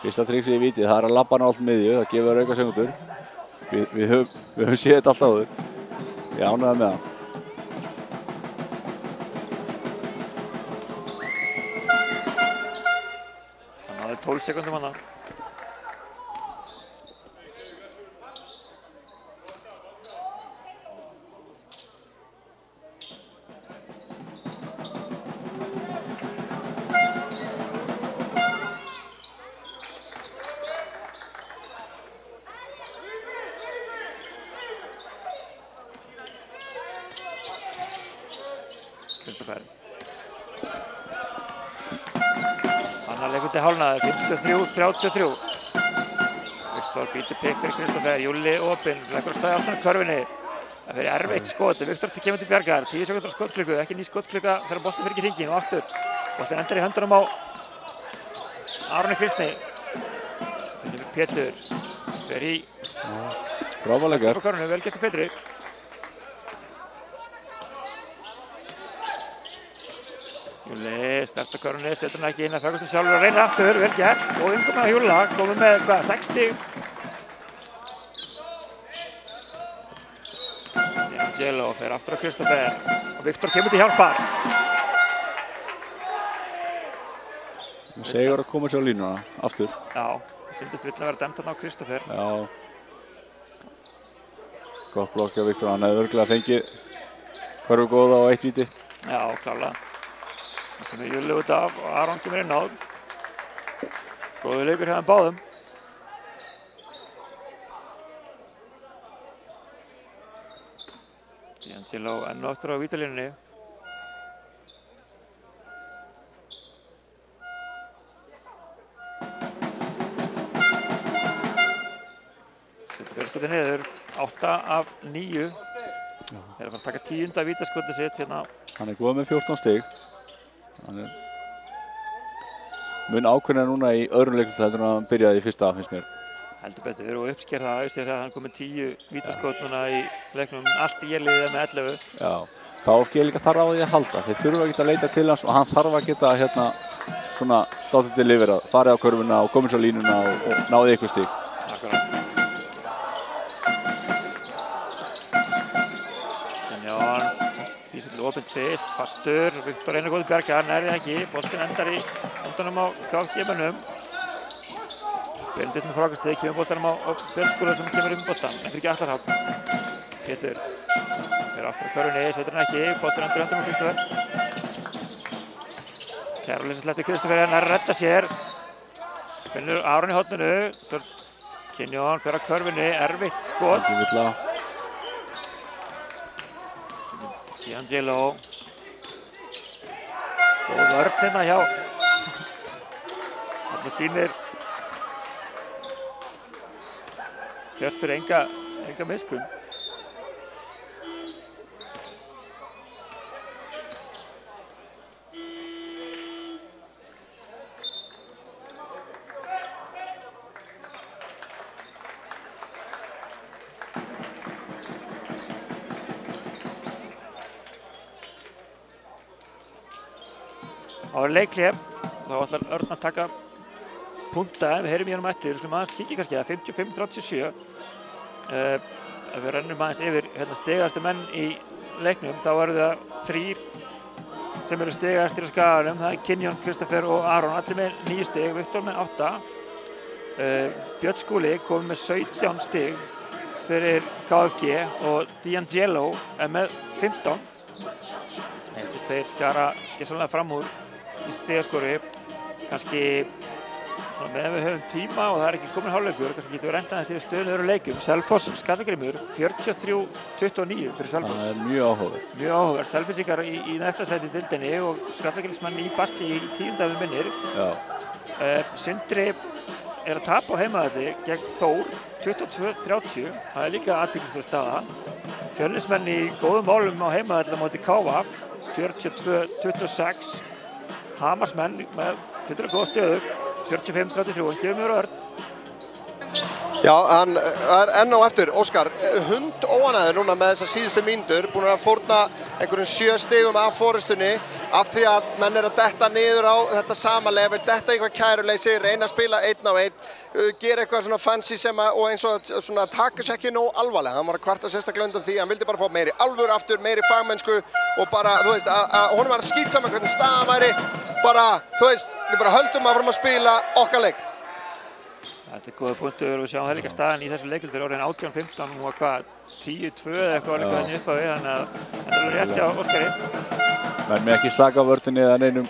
Fyrsta trixið í víti, það er að labba hann á allt miðju, það gefur auka sekundur. Við höfum séð þetta alltaf áður. Ég er ánægður með hann. Hann hafði 12 sekundum hana. Annar leikur til hálfnaði, 53-33. Viktor býtur pikk fyrir Kristófer, Júli opinn, leggur á staði aftan á körfunni. Það fyrir erfitt skot, Viktor kemur til bjargar, 10 sekundar skotklukku, ekki ný skotklukka þegar boltinn fer ekki í hringinn og aftur. Boltinn endar í höndunum á Aroni Kristni. Pétur fer í Frábærlega gert. körfunni, vel gert Pétri. Júli sterkt á körfunni, setur hann ekki inn að Ferguson sjálfur að reyna aftur, vel gert. Og innkomin á Júla, komið með hvað, 60. Giangelo fer aftur á Kristófer og Viktor kemur til hjálpar. Segur að koma sér á línuna, aftur. Já, syndist vill að vera dæmt þarna á Kristófer. Já. Gott blokk hjá Viktor, hann hefði örugglega fengið hverfu góða og 1 víti. Já, klárlega. Það kemur Júli út af og Aron kemur inn á. Góður leikur hjá þeim báðum. D'Angelo enn og aftur á vítalínunni. Vítaskotið niður, 8 af 9. Þeir að fara að taka 10. vítaskotið sitt hérna. Hann góð með 14 stig. Hann mun ákveðna núna í öðrum leikluta heldur en hann byrjaði í fyrsta, finnst mér. Heldur betur, og uppsker það þegar hann kom með 10 vítaskot núna í leiknum. Allt í liðið með 11. Já, KFG líka þarf á því að halda. Þeir þurfa að geta að leita til hans og hann þarf að geta svona dátið til yfir að farið á körfuna og komið svo línuna og náði ykkur stig. Akkurat. Ísland opinn tvist, fastur, Viktor einu góði bjarga, hann það ekki, boltinn endar í hóndunum á KFG-mönnum. Benedikt með frákastið, kemur boltanum á Björnskóla sem kemur boltan, en fyrir ekki Atlarhafn. Pétur fer aftur á körfunni, setur hann ekki, boltinn endur höndum á Kristoffer. Kæruleysi sleppti Kristoffer en að redda sér. Finnur Aron í horninu, svo Kynjón fer á körfunni, erfitt skot. Ekki villa. D'Angelo. Góð vörn hérna hjá. Þarna sýnir Hjörtur enga miskunn. Á leikhlé, þá ætlar Örn að taka punta, við heyrum hérna eftir, við skulum aðeins kíkja kannski að 55-37. Ef við rennum aðeins yfir stigastu menn í leiknum, þá eru það 3 sem eru stigastir á skaganum, það er Kynjón, Kristoffer og Aron, allir með 9 stig, Viktor með 8. Björn Skúli kom með 17 stig fyrir KFG og D'Angelo er með 15. Þessi 2 skara gersamlega fram úr í stigaskori, kannski meðan við höfum tíma og það er ekki komin hálfleikur, kannski getum við reynt aðeins yfir stöðum öðrum leikum. Selfoss Skallagrímur 43-29 fyrir Selfoss. Það er mjög áhugavert. Mjög áhugavert. Selfossingar í næsta sæti í deildinni og Skallagrímsmenn í basli í 10. ef við minnir. Já. Sindri er að tapa á heimavelli gegn Þór 22-30. Það er líka athyglisverð staða. Fjölnismenn í góðum málum á heimavelli á móti KVF 42-26. Hamarsmenn með tiltölulega góða stöður 45-33, hann gefur mér Örn. Já, hann er enn á eftir. Óskar, hundóanæður núna með þessar síðustu mínútur, búin að fórna einhverjum 7 stigum af forystunni af því að menn er að detta niður á þetta sama level, detta eitthvað kæruleysi, reyna að spila 1 á 1, gera eitthvað svona fancy sem að, og eins og svona taka sér ekki nóg alvarlega. Hann var að kvarta sérstaklega undan því, hann vildi bara fá meiri alvöru aftur, meiri fagmennsku og bara, þú veist, honum var að skítsama hvernig staðan væri, bara, þú veist, við bara höldum áfram að spila okkar leik. Þetta er góða punktur og við sjáum það líka staðan í þessu leikildur orðin 18-15 og hvað 10-2 eða eitthvað líka henni upp á við, þannig að þetta er rétt hjá Óskari. Menn með ekki slaka á vörninni eða neinum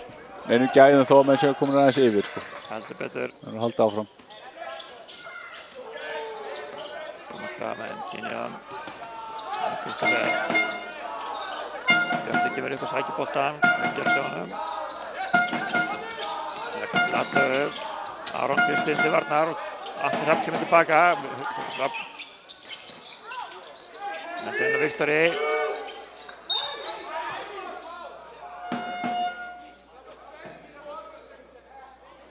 gæðum þó að menn séu komin aðeins yfir, sko. Heldur betur. Það er að halda áfram. Tómas Skamenn, Kynjón, Kristoffer. Björn kemur upp á sækjuboltan, undir sjónum. Latlöf. Aron Kristinn til varnar og Atlarhafn kemur tilbaka. Þetta er Viktori.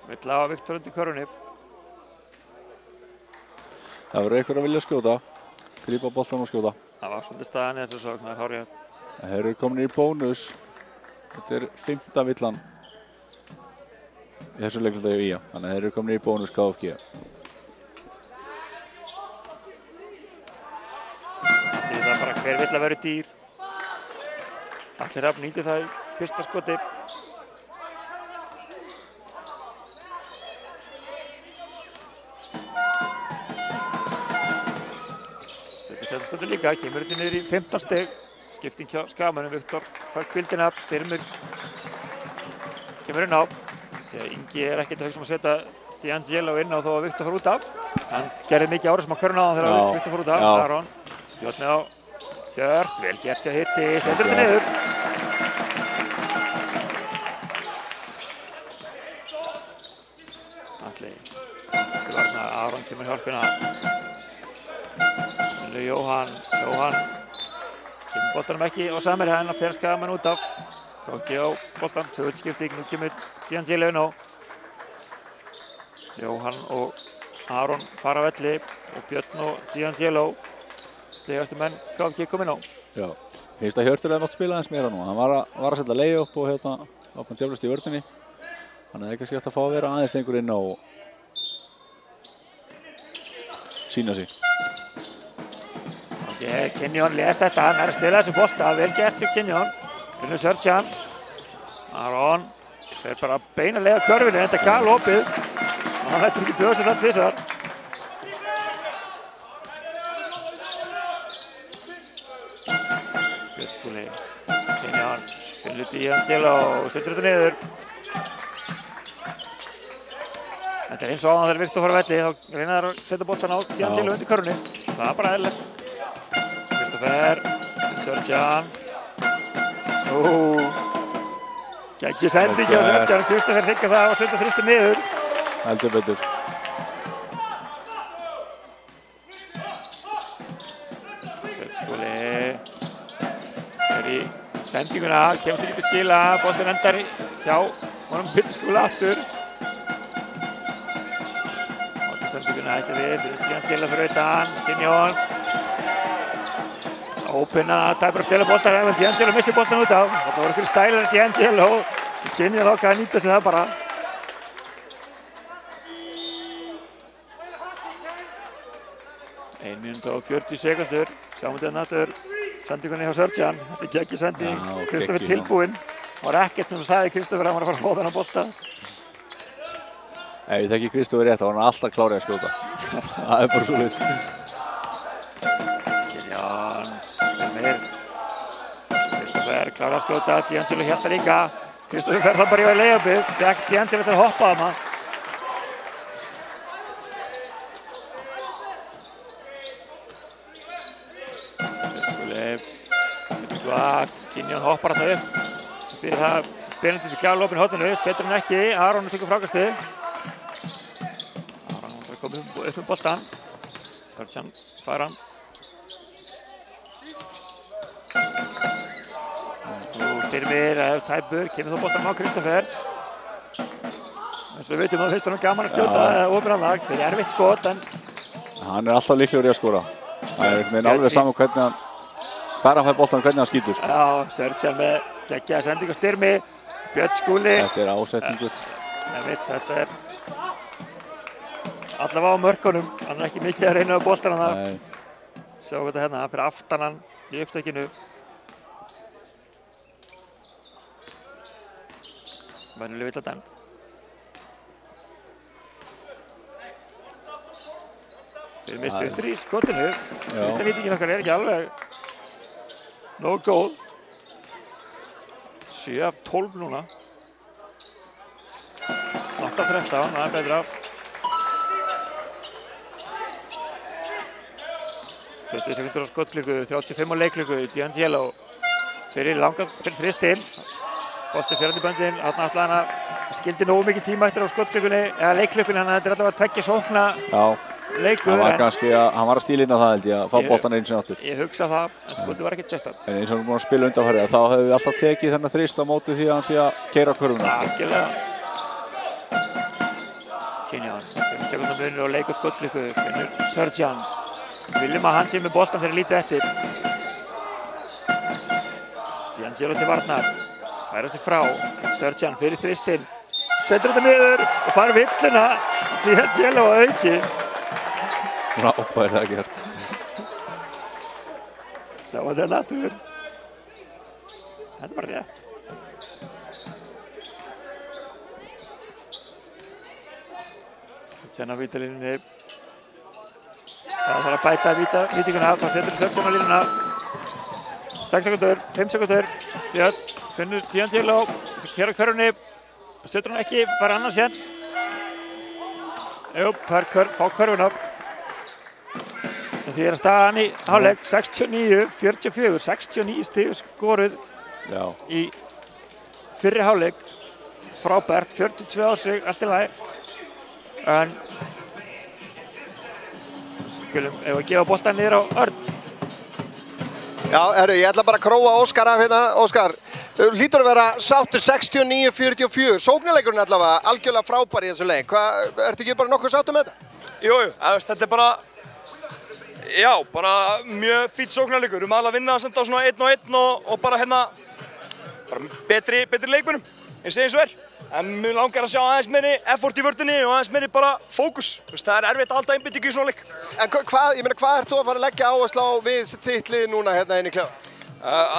Vill á Viktor undir körfunni. Það verður einhver að vilja skjóta, grípa boltan og skjóta. Það var svolítið staðan í þessu sókn, það er hárrétt. Þeir eru komin í bónus. Þetta er 5. villan í þessu leikluta í IA, þannig að þeir eru komin í bónus KFG. Því það er bara hver vill að vera dýr. Atlarhafn nýtir það í fyrsta skoti. Setjaskotið líka, kemur þetta niður í 15 stig. Skipting hjá Skagamönnum, Viktor fær hvíldina, Styrmir kemur inn á. Ingi ekkert að hugsa að setja D'Angelo inn á þó að Viktor fór út af. Hann gerði mikið árið sem á köruna á hann þegar Viktor fór út af. Aron, Björni á Hjört, vel gert hjá Hitti, setur þetta niður. Atli, Aron kemur hjálpina. Jóhann kemur boltanum ekki og samir henn að fer Skagamenn út af. Króki á boltan, tvöldskipting, nú kemur D'Angelo inn á. Jóhann og Aron fara á velli og Björn og D'Angelo stigastu menn KFG kom inn á. Já, finnst að Hjörtur hefði mátt spila aðeins meira nú. Hann var að setja lay-up og ákveðin djöflust í vörninni. Hann hefði kannski hægt að fá að vera aðeins lengur inn á og sína sig. Kenyon les þetta, hann að stila þessu bolta, vel gert hjá Kenyon. Finnur Sörjan. Aron fer bara beina leið á körfinu, þetta galopið. Hann hættur ekki bjóða sér það tvisvar. Björn Skúli, Kenyon, finnur D'Angelo og setur þetta niður. Þetta eins og áðan þegar Viktor fór á velli, þá reyna þær að setja boltan á D'Angelo undir körfunni. Það bara eðlilegt. Kristoffer, Sörjan. Geggjur sending hjá Sörjan, Kristoffer þykka það og setja þristir niður. Heldur betur. Björn Skúli er í sendinguna, kemur sér ekki til skila, boltinn endar hjá honum Björn Skúli aftur. Sendinguna ekki við, D'Angelo fyrir utan, Kenyon. Ópenna, tæpur að stela boltan, en D'Angelo missir boltan út af. Þetta voru fyrir stælar D'Angelo. Kenyon ákvað að nýta sig það bara. Ein mínúta og 40 sekundur. Sjáum þetta náttúr sendingunni hjá Sörjan. Þetta er geggjur sending. Kristoffer tilbúinn. Það var ekkert sem sagði Kristoffer að hann var að fara að hóða hann á bolta. Ef ég þekki Kristoffer rétt, þá var hann alltaf klárið að skjóta. Það er bara svoleiðis. Kenyon, Styrmir. Kristoffer klárar að skjóta, D'Angelo hélt það líka. Kristoffer fer það bara í lay-upið, fékk D'Angelo til að hoppa þarna. Kenyon hoppar þarna upp. Fyrir það Benedikt í galopin horninu, setur hann ekki, Aron tekur frákastið. Komið upp boltan. Sörjan fær hann. Styrmir, tæpur, kemur þó boltan á Kristoffer. Eins og við veitum að finnst hann gaman að skjóta ofinanlag. Það er erfitt skot en... Hann er alltaf líklegur í að skora. Það er alveg saman hvernig hann... Hvar hann fær boltan og hvernig hann skýtur. Já, Sörjan með geggjaða sending á Styrmi. Björn Skúli. Þetta er ásetningur. Þetta er... Allavega á mörkunum, hann er ekki mikið að reyna á boltan hann af. Sjáum við þetta hérna, hann fyrir aftan hann í upptökinu. Venjuleg vill að dæmt. Þeir mistu eftir í skotinu. Vítanýtingin okkar er ekki alveg nógu góð. 7 af 12 núna. 8 af 13, það er betra. 20 sekundur á skotklukku, 35 á leikklukku, D'Angelo fyrir þristinn. Bolti fjörandi böndin, þarna ætlaði hann að skildi nógu mikið tíma eftir á skotklukkunni, eða leikklukkunni, þannig að þetta er allavega tveggja sókna leikur. Hann var að stíla inn á það held ég, að fá boltan einu sinni aftur. Ég hugsa það, en skotið var ekkert sérstakt. En eins og hann er búinn að spila undanfarið, þá hefur við alltaf tekið þennan þrist á móti því að hann sé að keyra körfuna. Algjörlega. Kenyon, 5 sekúndum munur og leikur skotklukku, finnur Sörjan. Viljum að hann sé með boltan þegar lítið eftir. D'Angelo til varnar. Færa sig frá. Sörjan fyrir þristinn. Setur þetta niður og fær villuna. D'Angelo að auki. Frábært það gert. Sjáum þetta er nattur. Þetta er bara rétt. Sörjan á vítalínunni. Það þarf að bæta vítinguna, það setur 17 á línuna. 6 sekundur, 5 sekundur. Björn finnur D'Angelo, sem keyrir á körfunni. Setur hann ekki, fær annan séns. Jú, fá körfuna. Sem því að staðan í hálfleik 69-44, 69 stig skoruð í fyrri hálfleik. Frábært, 42 á sig, allt í lagi. En skulum, ef við gefa boltan niður á Örn. Já, herru, ég ætla bara að króa Óskar af hérna. Óskar, þú hlýtur að vera sáttur 69-44. Sóknarleikurinn allavega, algjörlega frábær í þessu leik. Ertu ekki bara nokkuð sáttur með þetta? Jú, þetta er bara, já, bara mjög fínn sóknarleikur. Við erum alveg að vinna það á svona 1-1 og bara hérna, bara betri leikmönnum. Ég segi eins og En mér langar að sjá aðeins meiri effort í vörðinni og aðeins meiri bara fókus. Það er erfitt að halda einbeitingu í svona leik. En hvað ert þú að fara að leggja áherslu á við þitt lið núna hérna inn í klefa?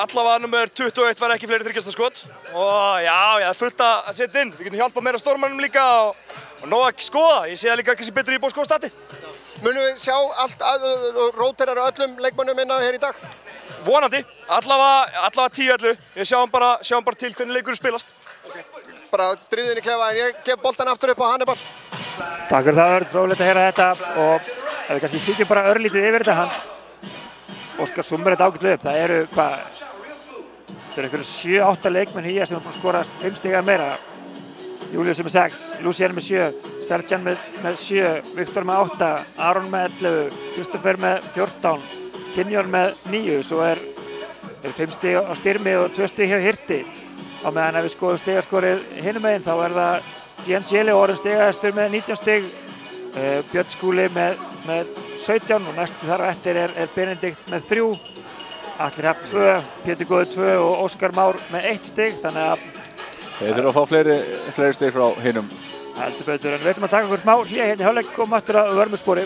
Allavega nummer 21 var ekki fleiri þriggjastaskot. Og já, ég er fullt að setja inn. Við getum hjálpað meira stórmannum líka og nóg að skoða. Ég sé það líka kannski betur í bóskóðastati. Munum við sjá róterar öllum leikmönnum inná hér í dag? Vonandi. Allavega 10-11. Við sjáum bara til hvernig leikurinn spilast. Bara dríðu inn í klefa en ég gef boltan aftur upp á Hannibal. Takk fyrir það, Örn, fróðilegt að heyra þetta og ef við kannski kíkjum bara örlítið yfir þetta Óskar summar þetta ágætlega upp. Það eru einhverju 7-8 leikmenn hér sem er búin að skora 5 stig eða meira. Július með 6, Lucian með 7, Serjan með 7, Viktor með 8, Aron með 11, Kristoffer með 14, Kinjón með 9, svo er 5 stig á Styrmi og 2 stig hjá Hirti. Á meðan ef við skoðum stigaskorið hinum meginn þá er það D'Angelo orðinn stigahæstur með 19 stig, Björn Skúli með 17 og næstu þar á eftir er Benedikt með 3, Atli Hrafn 2, Pétur Góði 2 og Óskar Már með 1 stig, þannig að þeir þurfa að fá fleiri stig frá hinum. Heldur betur, en við ætlum að taka okkur smá hlé hérna í hálfleik og koma aftur að vörmuspori.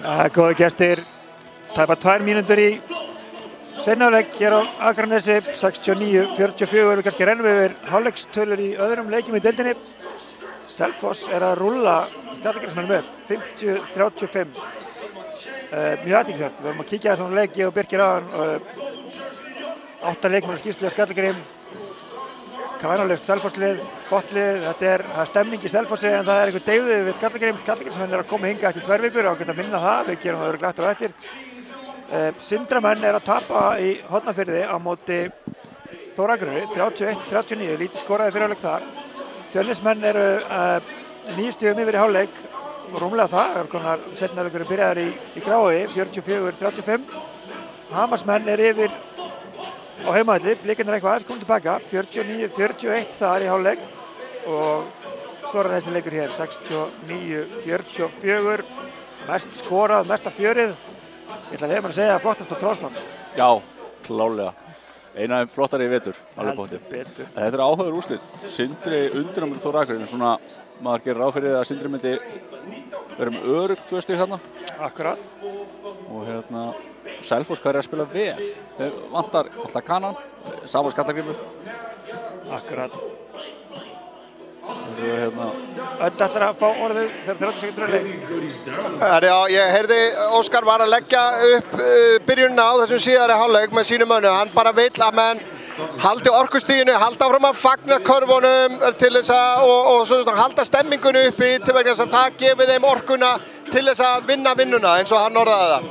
Góði gestir, tæpa 2 mínútur í seinni hálfleik hér á Akranesi, 69-44, við kannski rennum yfir hálfleikstölur í öðrum leikjum í deildinni. Selfoss er að rúlla Skallagrímsmönnum upp, 50-35. Mjög athyglisvert, við vorum að kíkja þessum leik, ég og Birkir aðan, 8 leikmenn skýrslu á Skallagrím. Kvæðanlegst Selfosslið, bottlið, það er stemning í Selfossi en það er einhver deyfðið við Skallagrím. Skallagrímsmenn er að koma hingað eftir 2 vikur og geta minna það, við gerum það örugglega aftur og eftir. Sindramenn er að tapa í Hornafirði á móti Þór Akureyri, 31-39, lítið skoraði fyrir hálfleik þar. Fjölnismenn eru 9 stigum yfir í hálfleik og rúmlega það, konar seinni hálfleikur byrjaðar í grái, 44-35. Hamarsmenn er yfir á heimavelli, Blikarnir eitthvað aðeins komið tilbaka, 49-41 þar í hálfleik og svo er þessi leikur hér, 69-44, mest skorað, mesta fjörið. Ég ætla að leiða mér að segja flottast á Tróðsland. Já, klálega. Eina af þeim flottari í vetur, alveg bóttið. Þetta er áhugaður úrslit. Sindri undir á Þór Akureyri, svona maður gerir ráð fyrir að Sindri myndi vera með öruggt 2 stig þarna. Akkurat. Og Selfoss hvað er að spila vel. Þeir vantar alltaf Kanan, sama Skallagrímur. Akkurat. Öll ætlar að fá orðið þegar 30 sekundur er leik. Já, ég heyrði Óskar var að leggja upp byrjunina á þessum síðari hálfleik með sínum mönnum. Hann bara vill að menn haldi orkustiginu, halda áfram að fagna körfunum til þess að og svona halda stemmingunni uppi til vegna þess að það gefi þeim orkuna til þess að vinna vinnuna eins og hann orðaði það.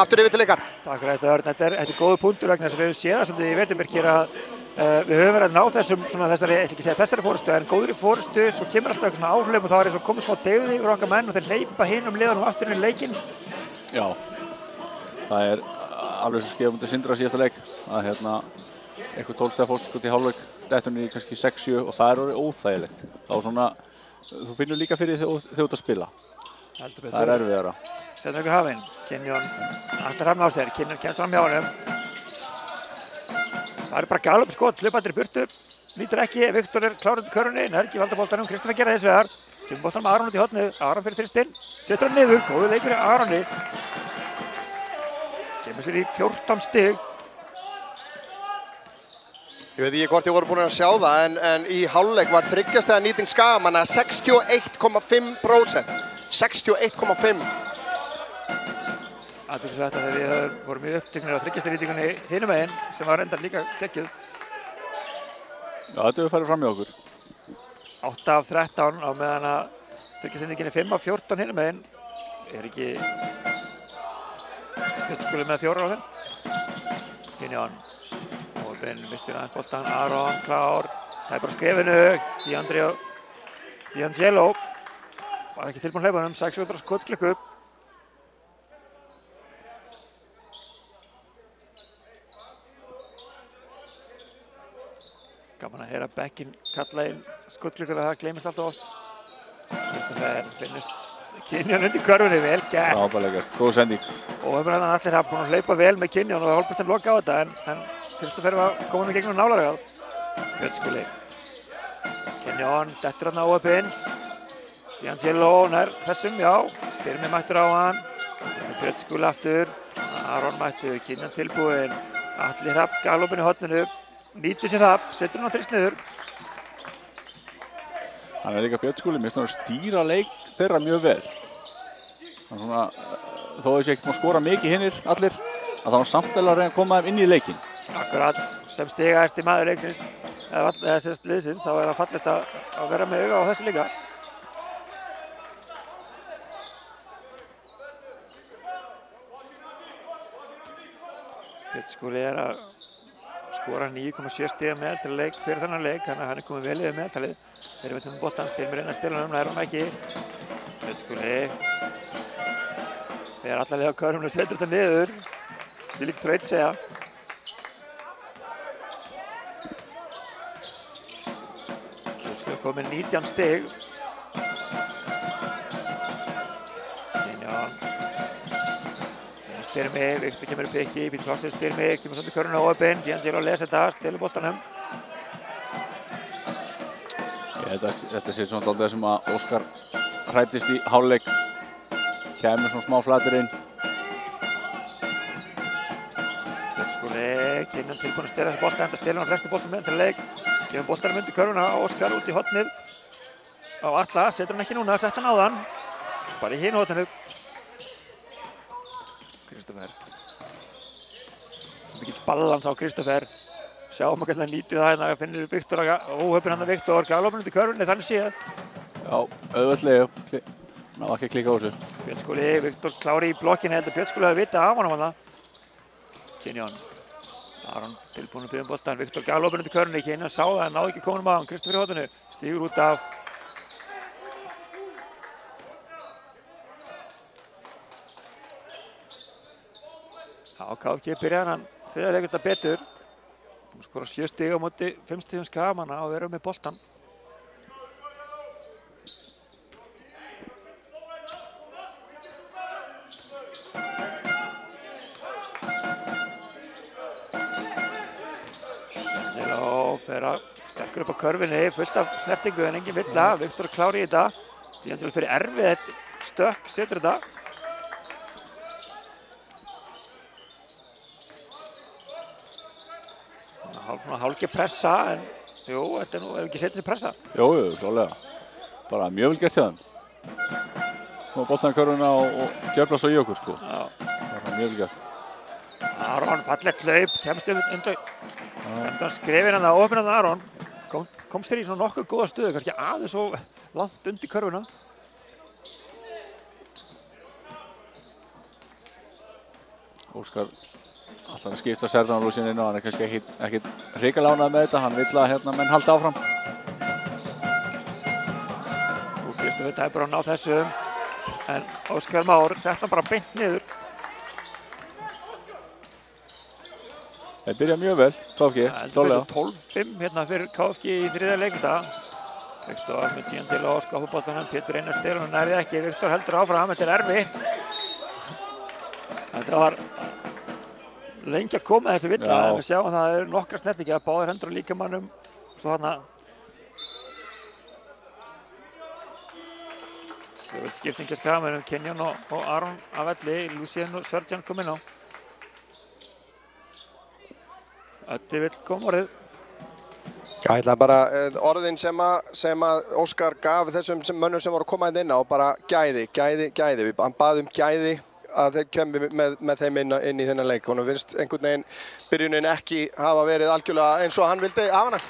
Aftur yfir til ykkar. Takk fyrir þetta Örn, þetta er góður punktur vegna þess að við höfum séð það svolítið í Veturberg að við höfum verið að ná þessum svona þessari, ég ætla ekki að segja þessari fórustu, en góðri fórustu, svo kemur alltaf eitthvað svona áhlaup og þá er eins og komið smá deyfði yfir okkar menn og þeir hleypa hinum liðanum aftur inn í leikinn. Já, það er alveg sem skefum til Sindra síðasta leik að eitthvað 12 stiga fólk út í hálfleik, dettunni í kannski 6-7 og það er orðið óþægilegt. Þá svona, þú finnur líka fyrir þegar þú ert að spila. Það er erfiðara. Settum ykkur hafinn, Kynjón ætlar fram á sér, Kynjón kemst fram hjá honum. Það er bara galop skot, hlaupandir í burtu, lítur ekki, Viktor er klár undir körfunni, Nörgi valda boltanum, Kristoffer gera þess vegar. Kemur boltan með Aron út í hornið, Aron fyrir þristinn, setur hann niður, góður leikur fyrir Aroni. Kemur sér í 14 stig. Ég veit ekki hvort ég voru búin að sjá það, en í hálfleik var 3 stiga nýting Skagamanna 61,5%. 61,5%. Það er þetta þegar við vorum mjög uppteknir á 3 stiga nýtingunni hinum meginn, sem var reyndar líka geggjuð. Já, þetta hefur farið fram í okkur. 8 af 13 á meðan að 3 stiga nýtingunni 5 af 14 hinum meginn. Er ekki Björnskúli með 4 á þeim. Kynjón. Opinn, mistir aðeins boltan, Aron, klár. Það er bara skrefinu, D'Angelo. Var ekki tilbúin hlaupanum, 6 sekúndur á skotklukku. Gaman að heyra bekkinn kalla inn skotklukkulega, það gleymist alltaf oft. Kristoffer finnist Kynjón undir körfunni, vel gert. Frábærlega gert, góð sending. Og allir hafa búin að hlaupa vel með Kynjón og hálfpartinn loka á þetta, en Kristoffer var komin með gegnum nálaragað. Björnskúli. Kynjón, dettur hann á óöpinn. D'Angelo nær þessum, já. Styrmi mættur á hann. Björnskúli aftur. Aron mættur, Kynjón tilbúinn. Atli Hrafn galopinn í horninu. Nýtir sér það, setur hann á þrist niður. Hann er líka Björnskúli, mér finnst hann að stýra leik þeirra mjög vel. Hann svona, þó að þessi ekkert má skora mikið hinnir allir, að þá hann samt að reyna að koma þeim inn í leikinn. Akkurat, sem stigahæsti maður leiksins, eða sérst liðsins, þá er það fallegt að vera með auga á þessu líka. Björnskúli er að skora 9,7 stiga meðaltaleik fyrir þennan leik, þannig að hann er komið vel yfir meðaltalið. Þeir eru með boltan, Styrmir inn að stila hann, nær hann ekki. Björnskúli þegar alla leið á körfunum og setur þetta niður. Vil ekki þraut segja. Björnskúli komið 19 stig. Styrmi, Viktor kemur upp ekki, býtur plássið Styrmi, kemur svolítið körfunni á óöpinn, D'Angelo les þetta, stelur boltanum. Þetta sé svona dálítið sem að Óskar hræddist í hálfleik. kemur svona smá flatur inn. Skúli, Kynjan tilbúin að stela þessi bolta, enda stelur hann flestu boltum með til leik. Gefur boltanum undir körfuna, Óskar út í hornið. Á Atla, setur hann ekki núna, sett hann á þann. Bara í hinu horninu. Kristoffer. Svo mikill ballans á Kristoffer. Sjáum að hvernig hann nýtir það hérna, finnir Viktor, óhöfn hann að Viktor, galopin undir körfunni, þannig séð. Já, auðvöldlega, ná ekki að klika á þessu. Björn Skúli, Viktor klári í blokkinu, heldur Björn Skúli að vita af honum hann það. Kynjón. Aron tilbúin að byggja boltan, Viktor galopin undir körfunni, Kynjón sá það, náði ekki kominum á hann, Kristoffer í horninu, stígur út af. Já, KFG byrjar hann þriðja leikunda betur. Búinn að skora 7 stig á móti 5 stigum Skagamanna og vera með boltan. Angelo fer að sterkur upp á körfinni, fullt af snertingu en engin villa. Viktor klári í þetta. Angelo fyrir erfið stökk, setur þetta. Hálfgeir pressa, en jú, þetta nú hefur ekki setið sér pressa. Jú, klálega. Bara mjög vel gert hjá þeim. Nú boltan körfuna og djöfla svo í okkur, sko. Já. Bara mjög vel gert. Aron, fallegt hlaup, kemst undan skrefin hann það, óöfn hann það Aron. Komst þér í svona nokkuð góða stöðu, kannski aðeins svo langt undir körfuna. Óskar alltaf að skipta Serdan-lúsin inn og hann kannski ekkert hrikalega ánægður með þetta. Hann vill að menn halda áfram. Og Kristoffer tæpur að ná þessu, en Óskar Már sett hann bara beint niður. Þeir byrja mjög vel, KFG, klálega. 12-5 hérna fyrir KFG í þriðja leikunda. Viktor með tíðan til á skápuboltanum, Pétur Einar stelur hann nærði ekki, Viktor heldur áfram, þetta er erfitt. Þetta var lengi að koma þessi villa, en við sjáum að það eru nokkra snertingar, báðir hendur á líkamannum, svo þarna. Það er skiptingi að Skagamann, Kynjón og Aron af velli, Lucien og Sörjan kom inn á. Öddi vill koma orðið. Já, ég ætla bara orðin sem að Óskar gaf þessum mönnum sem voru að koma inn á, bara gæði. Hann bað gæði að þeir kemur með þeim inn í þennan leik. Honum finnst einhvern veginn byrjunin ekki hafa verið algjörlega eins og hann vildi hafa hana.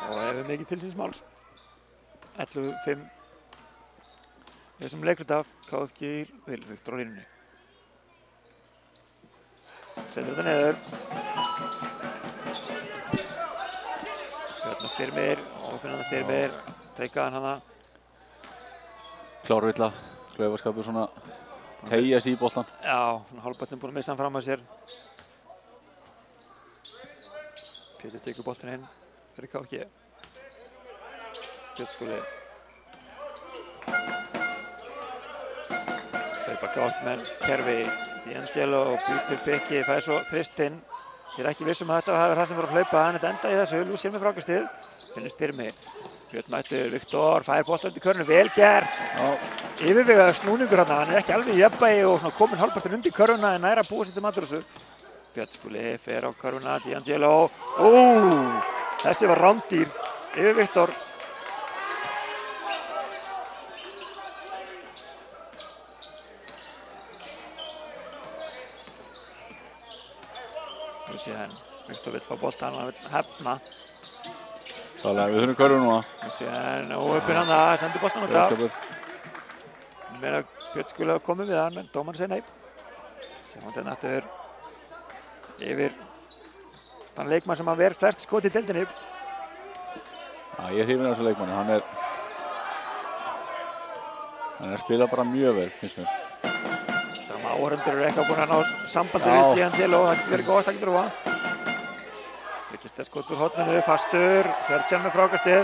Og hefur mikið til síns máls. 11-5 þessum leikluta, KFG vil Viktor á línunni. Setur þetta neður. Björn Styrmir, ófinnan Styrmir, teikaðan hana. Klárvilla, klaufaskapur svona tegja sig í boltan. Já, hálfbötnum búinn að missa hann fram að sér. Pétur tekur boltan inn fyrir KFG. Björn Skúli. Hlaupa gátt menn kerfi. D'Angelo og Bjútur Bikki fær svo þristinn. Ég er ekki viss að þetta hafi það sem voru að hlaupa, en þetta endaði í þessu. Lucien með frákastið. Finnur Styrmi. Björn mættur, Viktor fær boltann undir körfunni, vel gert. Yfirvegaður snúningur hérna, hann er ekki alveg í jafnvægi og kominn hálfpartinn undir körfuna en nær að búa sér til Maturussu. Björn Skúli fer á körfuna, D'Angelo. Þessi var rándýr yfir Viktor. Lucien, Viktor vill fá boltann, hann vill hefna. Klálega, við þurfum körfu núna. Lucien, óöppin hann það, sendir boltann út af. Ég meina Björn Skúli hafa komið við hann, en dómarinn segir nei. Sem hann þetta aftur yfir þann leikmann sem hann verið flest skot í deildinni. Já, ég er hrifinn af þessu leikmanni, hann er að spila bara mjög vel, finnst mér. Sama áhörundur eru eitthvað búin að ná sambandi við D'Angelo, það getur verið gott, það getur verið. Tryggist skot úr horninu, fastur, Sörjan með frákastið.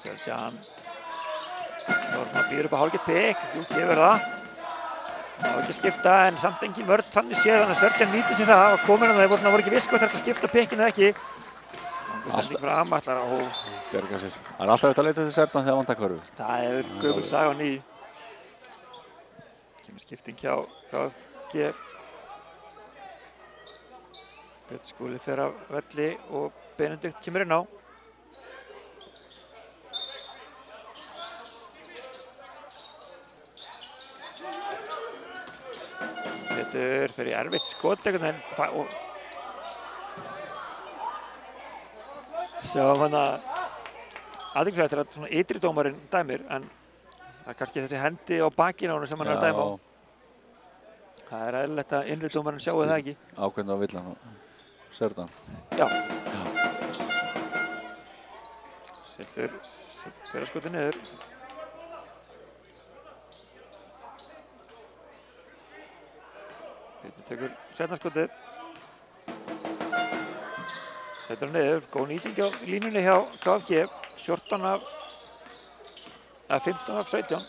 Sörjan, það var svona býður upp á hálfgett pikk, jú, gefur það. Það var ekki að skipta, en samt engin vörn þannig séð, þannig að Sörjan nýtti sér það. Það var komin að það voru ekki viss hvort þetta skipta pikkinu eða ekki. sending fram, ætlar að Bjarga sér. Það er alltaf eftir að leita til Serdan þegar vantar körfu. það hefur gömul saga á ný. Kemur skipting hjá KFG. Björn Skúli fer af velli og Benedikt kemur inn á. Pétur fer í erfitt skot einhvern veginn og sjáum hann að aðeinsvægt er að svona ytri dómarinn dæmir en það er kannski þessi hendi á bakinu á honum sem hann er að dæma á. Það er eðlilegt að innri dómarinn sjáu það ekki. Ákveðna á villan og Serdan. Já. Setur skotið niður. Pétur tekur seinna skotið. Setur hann niður, góð nýting á línunni hjá KFG, 15 af 17.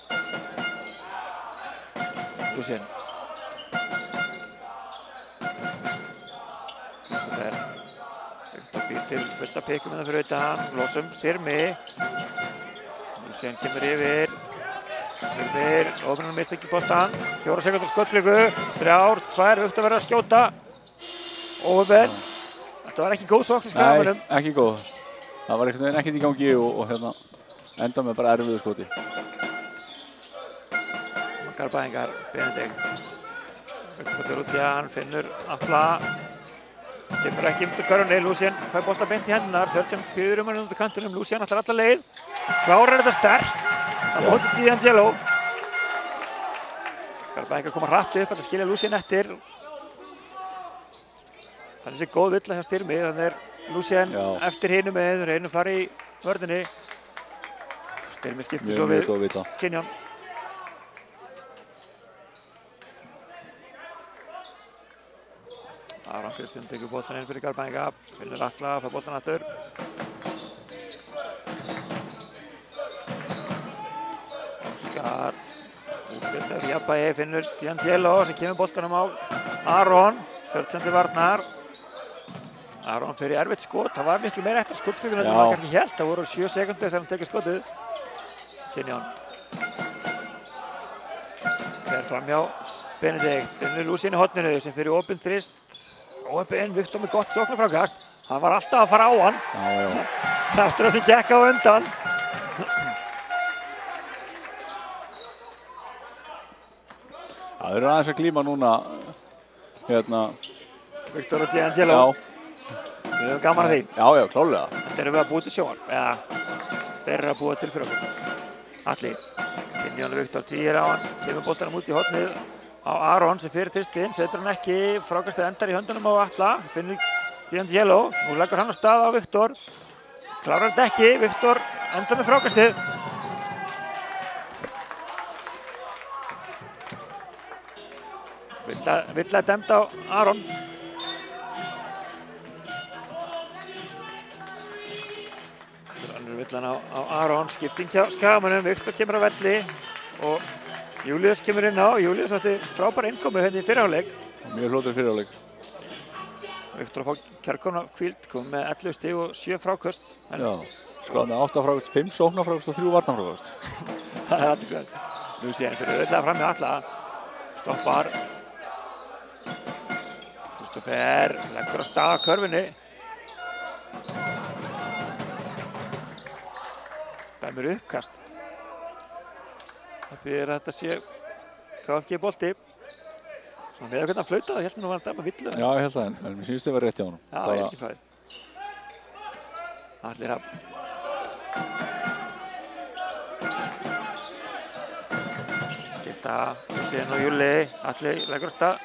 Lúsien. Viktor býr til fullt af pikum hérna fyrir utan, losum styrmi. Lúsien kemur yfir. Óbjörn mista ekki boltan. 4 sekúndur skotklukku, 3, 2, Viktor verður að skjóta. Óbjörn. Þetta var ekki góð sókn í Skagamanum. Nei, ekki góð. Það var einhvern veginn ekkert í gangi og hérna enda með bara erfiðu skoti. Garbaðingar, Benedikt. Viktor fyrir út í hann, finnur Atla. Kemur ekki undir körfunni, Lúsien fær bolta beint í hendunar. Sörtsson býður hann undir kantinum, Lúsien ætlar alla leið. Klárar þetta sterkt. Það móti D'Angelo. Garbaðingar koma hratt upp, þetta skilja Lúsien eftir. Það er þessi góð villa hjá Styrmi, þannig er Lúsien eftir hinum með, reynir að fara í vörðinni. Styrmi skiptir svo við Kinjón. Aron Kristinn tekur boltan inn fyrir Garbaðinga, finnur Atla, fær boltan aftur. Óskar, útfylgur jafnvægi, finnur D'Angelo sem kemur boltanum á Aron, Sörtsson til varnar. Aron fer í erfitt skot, það var miklu meira eftir skotklukkunni en það kannski hélt, það voru 7 sekúndur þegar hann tekur skotið. Kinjón. Fer fram hjá Benedikt, finnur Lúsien í horninu sem fer í opinn þrist. Óöppinn, Viktor með gott sóknarfrákast. Hann var alltaf að fara á hann. Eftir það sem gekk á undan. Það eru aðeins að glíma núna hérna Viktor og D'Angelo. Við höfum gaman að því. Já, klárlega. Þetta erum við að búa til sjónvarp, eða þeir eru að búa til fyrir okkur. Atli, Kinjón og Viktor týr á hann, kemur boltanum út í hornið á Aron sem fyrir þristinn, setur hann ekki, frákastið endar í höndunum á Atla, finnur D'Angelo, nú leggur hann á stað á Viktor, klárar þetta ekki, Viktor endar með frákastið. Villa dæmd á Aron. Önnur villan á Aron, skipting hjá Skagamanum, Viktor kemur á velli og Júlíus kemur inn á. Júlíus átti frábær innkomu hérna í fyrrháleik. Mjög flottur fyrrháleik. Viktor að fá kærkomna hvíld, kom með 11 stig og 7 fráköst. Já, sko með 8 fráköst, 5 sóknarfráköst og 3 varnarfráköst. Það er athyglisvert. Nú sé hann fyrir auðvitað fram með Atla. Stoppar. Kristoffer leggur á stað á körfunni. Dæmir uppkast. Það fyrir að þetta sé KFG bolti. Svona með hvernig hann flautaði, ég held mér að dæma villu. Já, ég held það, en mér sýnist þið var rétt hjá honum. Já, ég held ekki hvað. Atli Hrafn. Skipta, Lúsien og Júli. Atli leggur á stað.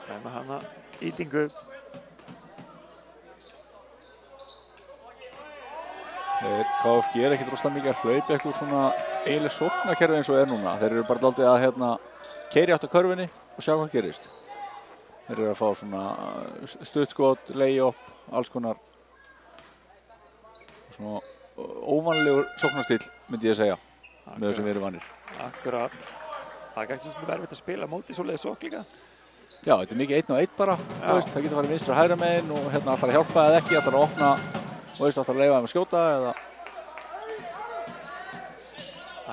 Dæma hana ítingu. KFG er ekkert rosalega mikið að hlaupa eitthvað svona eiginlega sóknarkerfi eins og er núna. Þeir eru bara dálítið að keyra átt á körfunni og sjá hvað gerist. Þeir eru að fá svona stuttskot, lay-up, alls konar svona óvanlegur sóknarstíl myndi ég að segja með þessum við erum vanir. Akkurát. Það er ekki svona erfitt að spila móti svoleiðis sókn líka. Já, þetta mikið 1 og 1 bara, þú veist, það getur farið vinstra og hægra megin og hérna ætlar að hjálpa eða ekki, ætlar að opna og veist, ætlar að leyfa þeim að skjóta eða...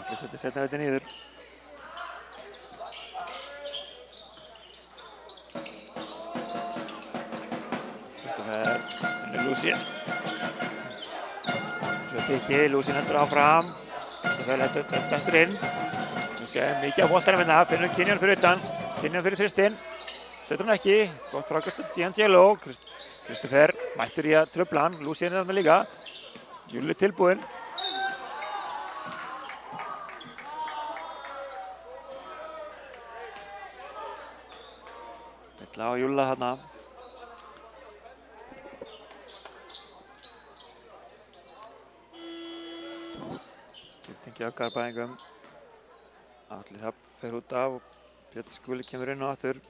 Allir setja setna þetta niður. Christopher, Lucien. Svo ekki, Lucien heldur áfram. Christopher heldur inn. Mikið á boltanum hérna, finnur Kynjan fyrir utan. Kynjan fyrir þristinn. Setur hann ekki, gott frákast D'Angelo. Christopher mættur í að tröfla hann, Lucien þarna líka. Júli tilbúinn. Villa og Júlla þarna. Skiptingi á Garðbæingum. Atli Hrafn fer út af og Björn Skúli kemur inn á aftur.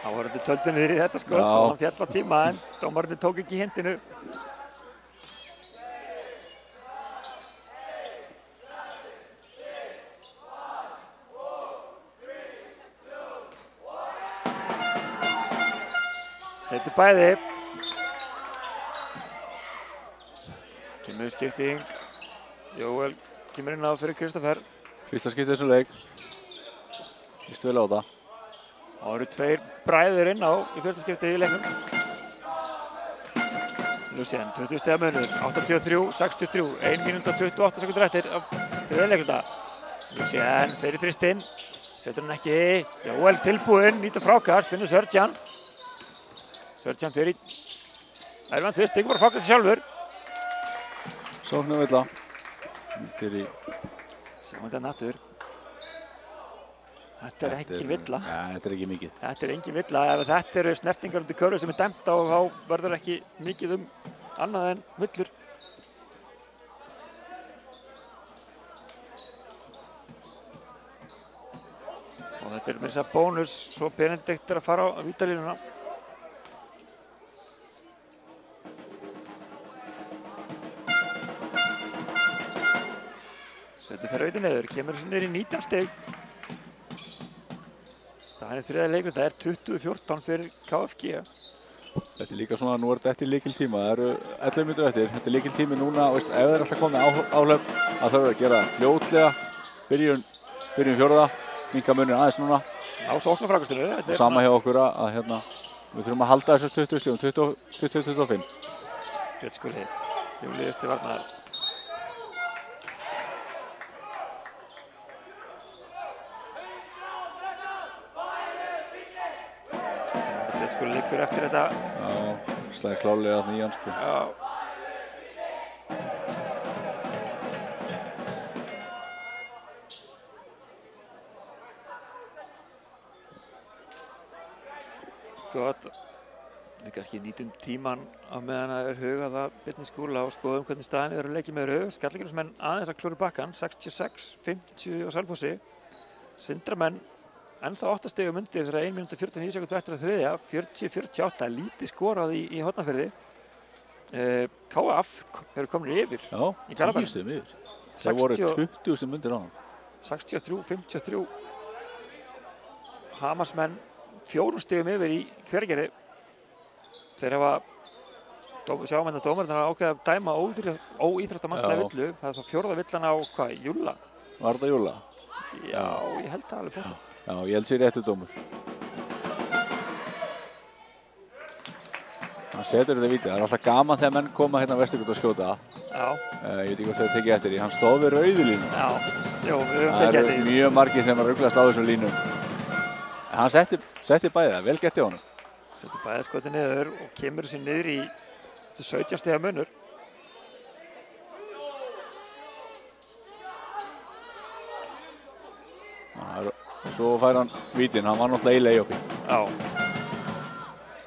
Áhorfendur töldu niður í þetta skot og hann féll á tíma en dómarinn tók ekki í hendinu. Setur bæði. Kemur skipting. Jóel kemur inn á fyrir Christopher. Fyrsta skiptið þessum leik. Vistu vel á það. Það eru 2 bræður inn á í fyrsta skiptið í leiknum. Lucien, 20 stiga munur, 83-63, 1 mínúta 28 sekundur eftir af þriðja leikluta. Lucien fer í þristinn, setur hann ekki. Jóel tilbúinn, nýtur frákast, finnur Sörjan. Sörjan fer í erfiðan tvist, tekur bara frákast sjálfur. Sóknum Villa. Nýttir í... Sjáum þetta nattur. Þetta er ekki villa. Nei, þetta er ekki mikið. Þetta er engin villa. Ef þetta eru snertingar undir körfu sem er dæmt á, þá verður ekki mikið annað en villur. Og þetta er með þess að bónus, svo Benedikt er að fara á vítalínuna. Setur fer auðvitað niður, kemur þessu niður í 19 stig. Það er þriðja leikur, það er 20-14 fyrir KFG. Þetta er líka svona, nú er þetta eftir lykiltíma, það eru 11 mínútur eftir. Þetta er lykiltími núna, veist, ef það er alltaf komið áhlaup, það þarf að gera fljótlega. Byrjun fjórða, minnka munin aðeins núna. Á sóknarfrákastinu. Og sama hjá okkur að hérna, við þurfum að halda þessar 20 stíðum, 20-25. Björn Skúli, Júliðusti varnaðar. Liggur eftir þetta. Já, slæðir klálega að nýjan sko. Já. Gott. Við kannski nýtum tíman á meðan það er hugað að Byrni Skúla og skoðum hvernig staðan eru leikið með hug. Skallagrímsmenn aðeins að klóra bakkann, 66-50 á Selfossi. Sindramenn ennþá 8 stigum undir þegar 1 mínúta 49 sekúndur eftir að þriðja, 40-48, lítið skorað í Hornafirði. KF eru komin yfir í Garðabænum. 10 stigum yfir. Það voru 20 sem undir á hann. 63-53. Hamarsmenn 4 stigum yfir í Hveragerði. Þeir hafa, sjáum hérna dómarinn að ákveða að dæma óíþróttamannslega villu. Það er þá 4. villan á hvað, Júlla? Var þetta Júlla? Já, ég held það alveg punktet. Já, ég held sér réttu dómur. Hann setur þetta víti. Það er alltaf gaman þegar menn koma hérna á Vesturgötu að skjóta. Já. Ég veit ekki hvort þau tekið eftir því. Hann stóð við rauðu línu. Já, jú, við höfum tekið eftir því. Það eru mjög margir sem að ruglast á þessum línum. En hann setti bæði það, vel gert hjá honum. Setti bæði skotið niður og kemur þessi niður í 17 stiga munur. Svo fær hann vítin, hann var náttúrulega í lay-upi. Já.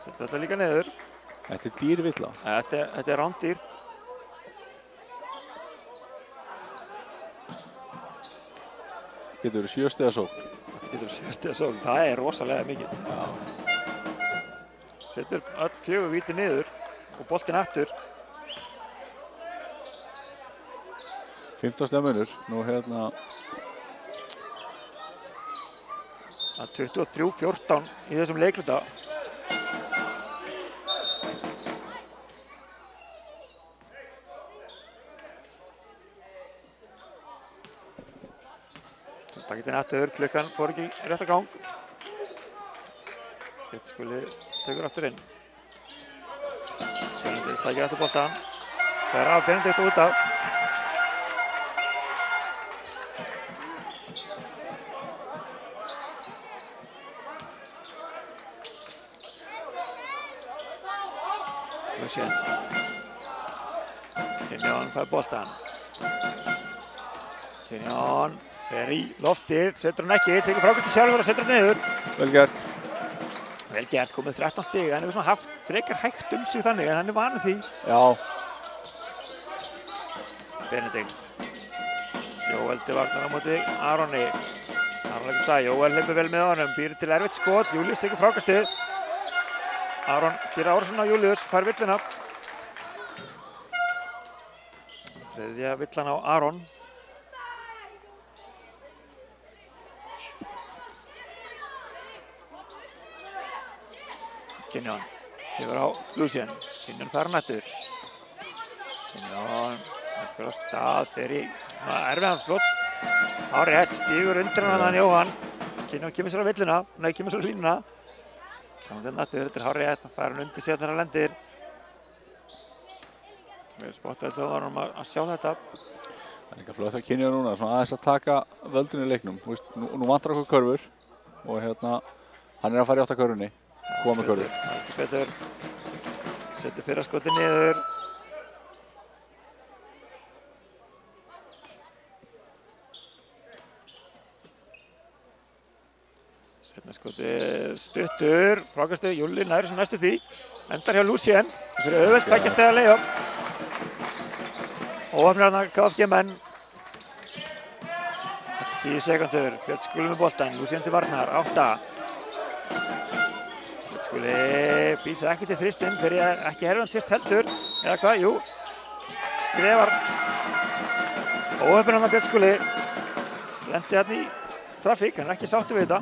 Setti þetta líka niður. Þetta er dýr villa. Þetta er rándýrt. Getur verið 7 stiga sókn. Þetta Getur 7 sókn, það rosalega mikið. Setur öll 4 víti niður og boltinn aftur. 15 stiga munur, nú hérna. Það 23-14 í þessum leikluta. Bakitinn aftur, klukkan fór ekki rétt að gang. Skuli tekur aftur inn. Benedikt sækir aftur boltan. Það af Benedikt út af. Lucien. Kenyon fær boltan. Kenyon fer í loftið, setur hann ekki, tekur frákvæmdi sjálfur og setur hann niður. Vel gert. Vel gert, komið 13 stig. Hann hefur svona haft frekar hægt sig þannig en hann vanur því. Já. Benedikt. Jóel til varnar á móti Aroni. Aron leggur stað, Jóel hleypur vel með honum, býr til erfitt skot, Július tekur frákastið. Aron gerir árásin á Július, fær villuna. Þriðja villan á Aron. Kenyon hefur á Lucien. Kenyon fær hann eftir. Kenyon ekkur á stað, fer í erfiðan flott. Hárétt, stígur undir hann Jóhann. Kenyon kemur sér á villuna, nei kemur sér á línuna. Saman eftir, þetta hárétt, hann fær hann undir sig þegar hann lendir. Við spottaði þjóðarum að sjá þetta. Það líka flott að Kenyon núna, svona aðeins að taka völdin í leiknum. Nú vantar okkur körfur og hérna, hann að fara í 8 körfunni. Koma með körfur. Heldur betur. Setur fyrra skoti niður. Setna skoti stuttur. Frákastið, Júli næri sem næstu því. Endar hjá Lucien. Það fyrir auðvelt tveggja leiða. Óöfnir hann KFG menn. 10 sekundur. Björn Skúli með boltan. Lucien til varnar. 8. Skúli býsa ekki til þristinn, fyrir ekki herfðan tvist heldur, eða hvað, jú, skrefar óheppinn hann Björn Skúli, lendi hann í trafík, hann ekki sáttur við þetta.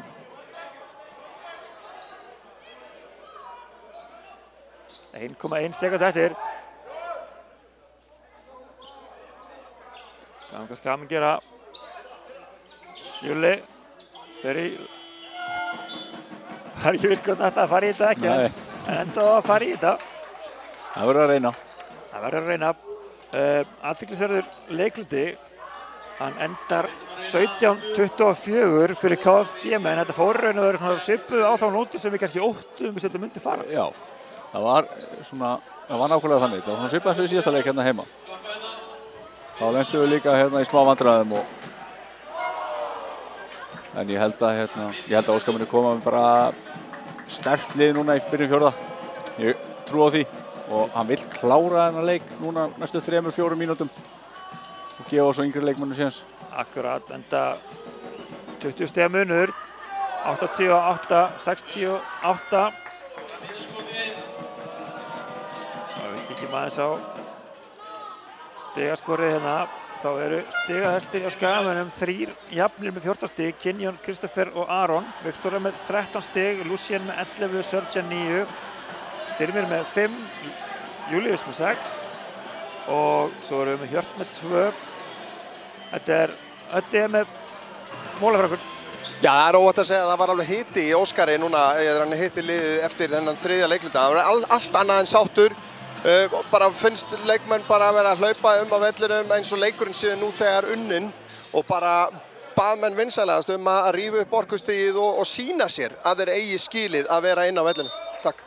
Það 1,1 sekund eftir. Sjáum hvað skal hann gera. Júli fer í Það ekki viss hvernig þetta að fara í þetta ekki, en enda að fara í þetta. Það verður að reyna. Það verður að reyna. Athyglisverður leikluti. Hann endar 17-24 fyrir KFG, menn þetta fór raun og verið svipuð á þá nóti sem við kannski óttum við setjum myndi fara. Já, það var nákvæmlega þannig. Það var svona svipað eins og í síðasta leik hérna heima. Þá lentum við líka hérna í smá vandræðum en ég held að Óskar muni koma með bara sterkt lið núna í byrjun fjórða. Ég trú á því og hann vill klára þennan leik núna næstu 3-4 mínútum og gefa svo yngri leikmönnum séns. Akkurat, enda 20 stiga munur, 88, 68. Við kíkjum aðeins á stigaskorið hérna. Þá eru stigahestir á Skagamönnum 3 jafnir með 14 stig, Kenyon, Kristoffer og Aron. Viktor með 13 stig, Lucien með 11, Sörjan 9, Styrmir með 5, Július með 6 og svo erum við með Hjört með 2. Þetta er með mólafrákur. Já, það er óvægt að segja að það var alveg hiti í Óskari núna, eða hann hiti liðið eftir þennan þriðja leikluta. Það var allt annað en sáttur. Bara finnst leikmenn bara að vera að hlaupa á vellinum eins og leikurinn séu nú þegar unnin og bara bað menn vinsælegast að rífa upp orkustigið og sýna sér að þeir eigi skilið að vera inn á vellinum. Takk.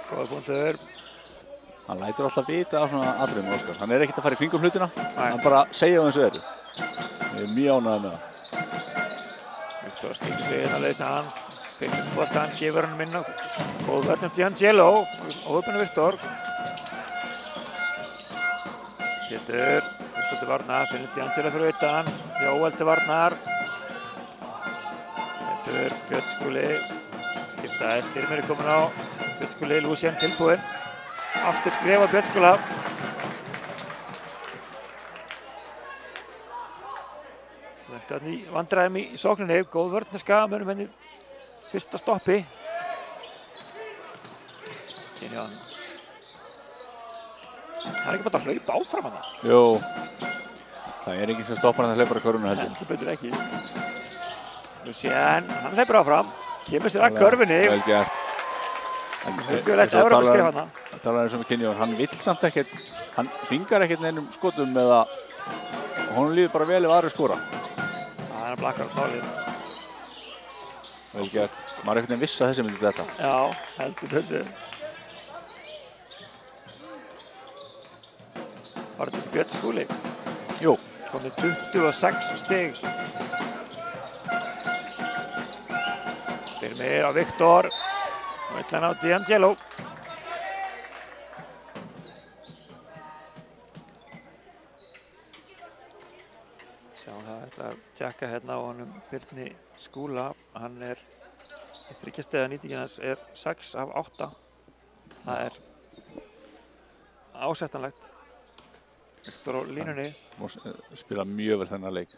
Góða punktur. Hann lætur alltaf vita af svona atriðum Óskar. Hann ekkert að fara í kringum hlutina, hann bara segja eins og eru. Ég mjög ánægður með það. Viktor stíkur sig inn að leysa hann. Styrmir boltan, gefur hann inn á góð vörnum D'Angelo og uppinu Viktor. Viktor til varnar, finnur D'Angelo fyrir utan. Jóel til varnar. aftur Björn Skúli, skiptaði, Styrmir komin á, Björn Skúli, Lúsien tilbúinn, aftur skrifa Björn Skúla. Þetta er í vandræðum í sókninni, góð vörn með Skagamönnum henni fyrsta stoppi. Kynján. Það er ekki bara að hlaupa áfram hana. Jú, það er enginn sem stoppar hann að hlaupa á körfunni heldur. Heldur betur ekki. Lúsien, hann hleypur áfram, kemur sér að körfunni. Vel gert. Hugulegt Evrópuskrif hana. Það talar eins og með Kynjón, hann vill samt ekkert, hann þvingar ekkert neinum skotum eða honum líður bara vel ef aðrir skora. Það er að blakka á málið. Vel gert. Maður er ekkert en viss að þessi myndi þetta. Já, heldur betur. Var þetta ekki Björn Skúli? Jú. Komið 26 stig. Styrmir á Viktor. Og vill hann á D'Angelo. Sjáum það, ætla að tjekka hérna á honum Birni Skúla. Hann er í 3 stiga nýtingin hans er 6 af 8. Það er ásættanlegt. Viktor á línunni. Spila mjög vel þennan leik.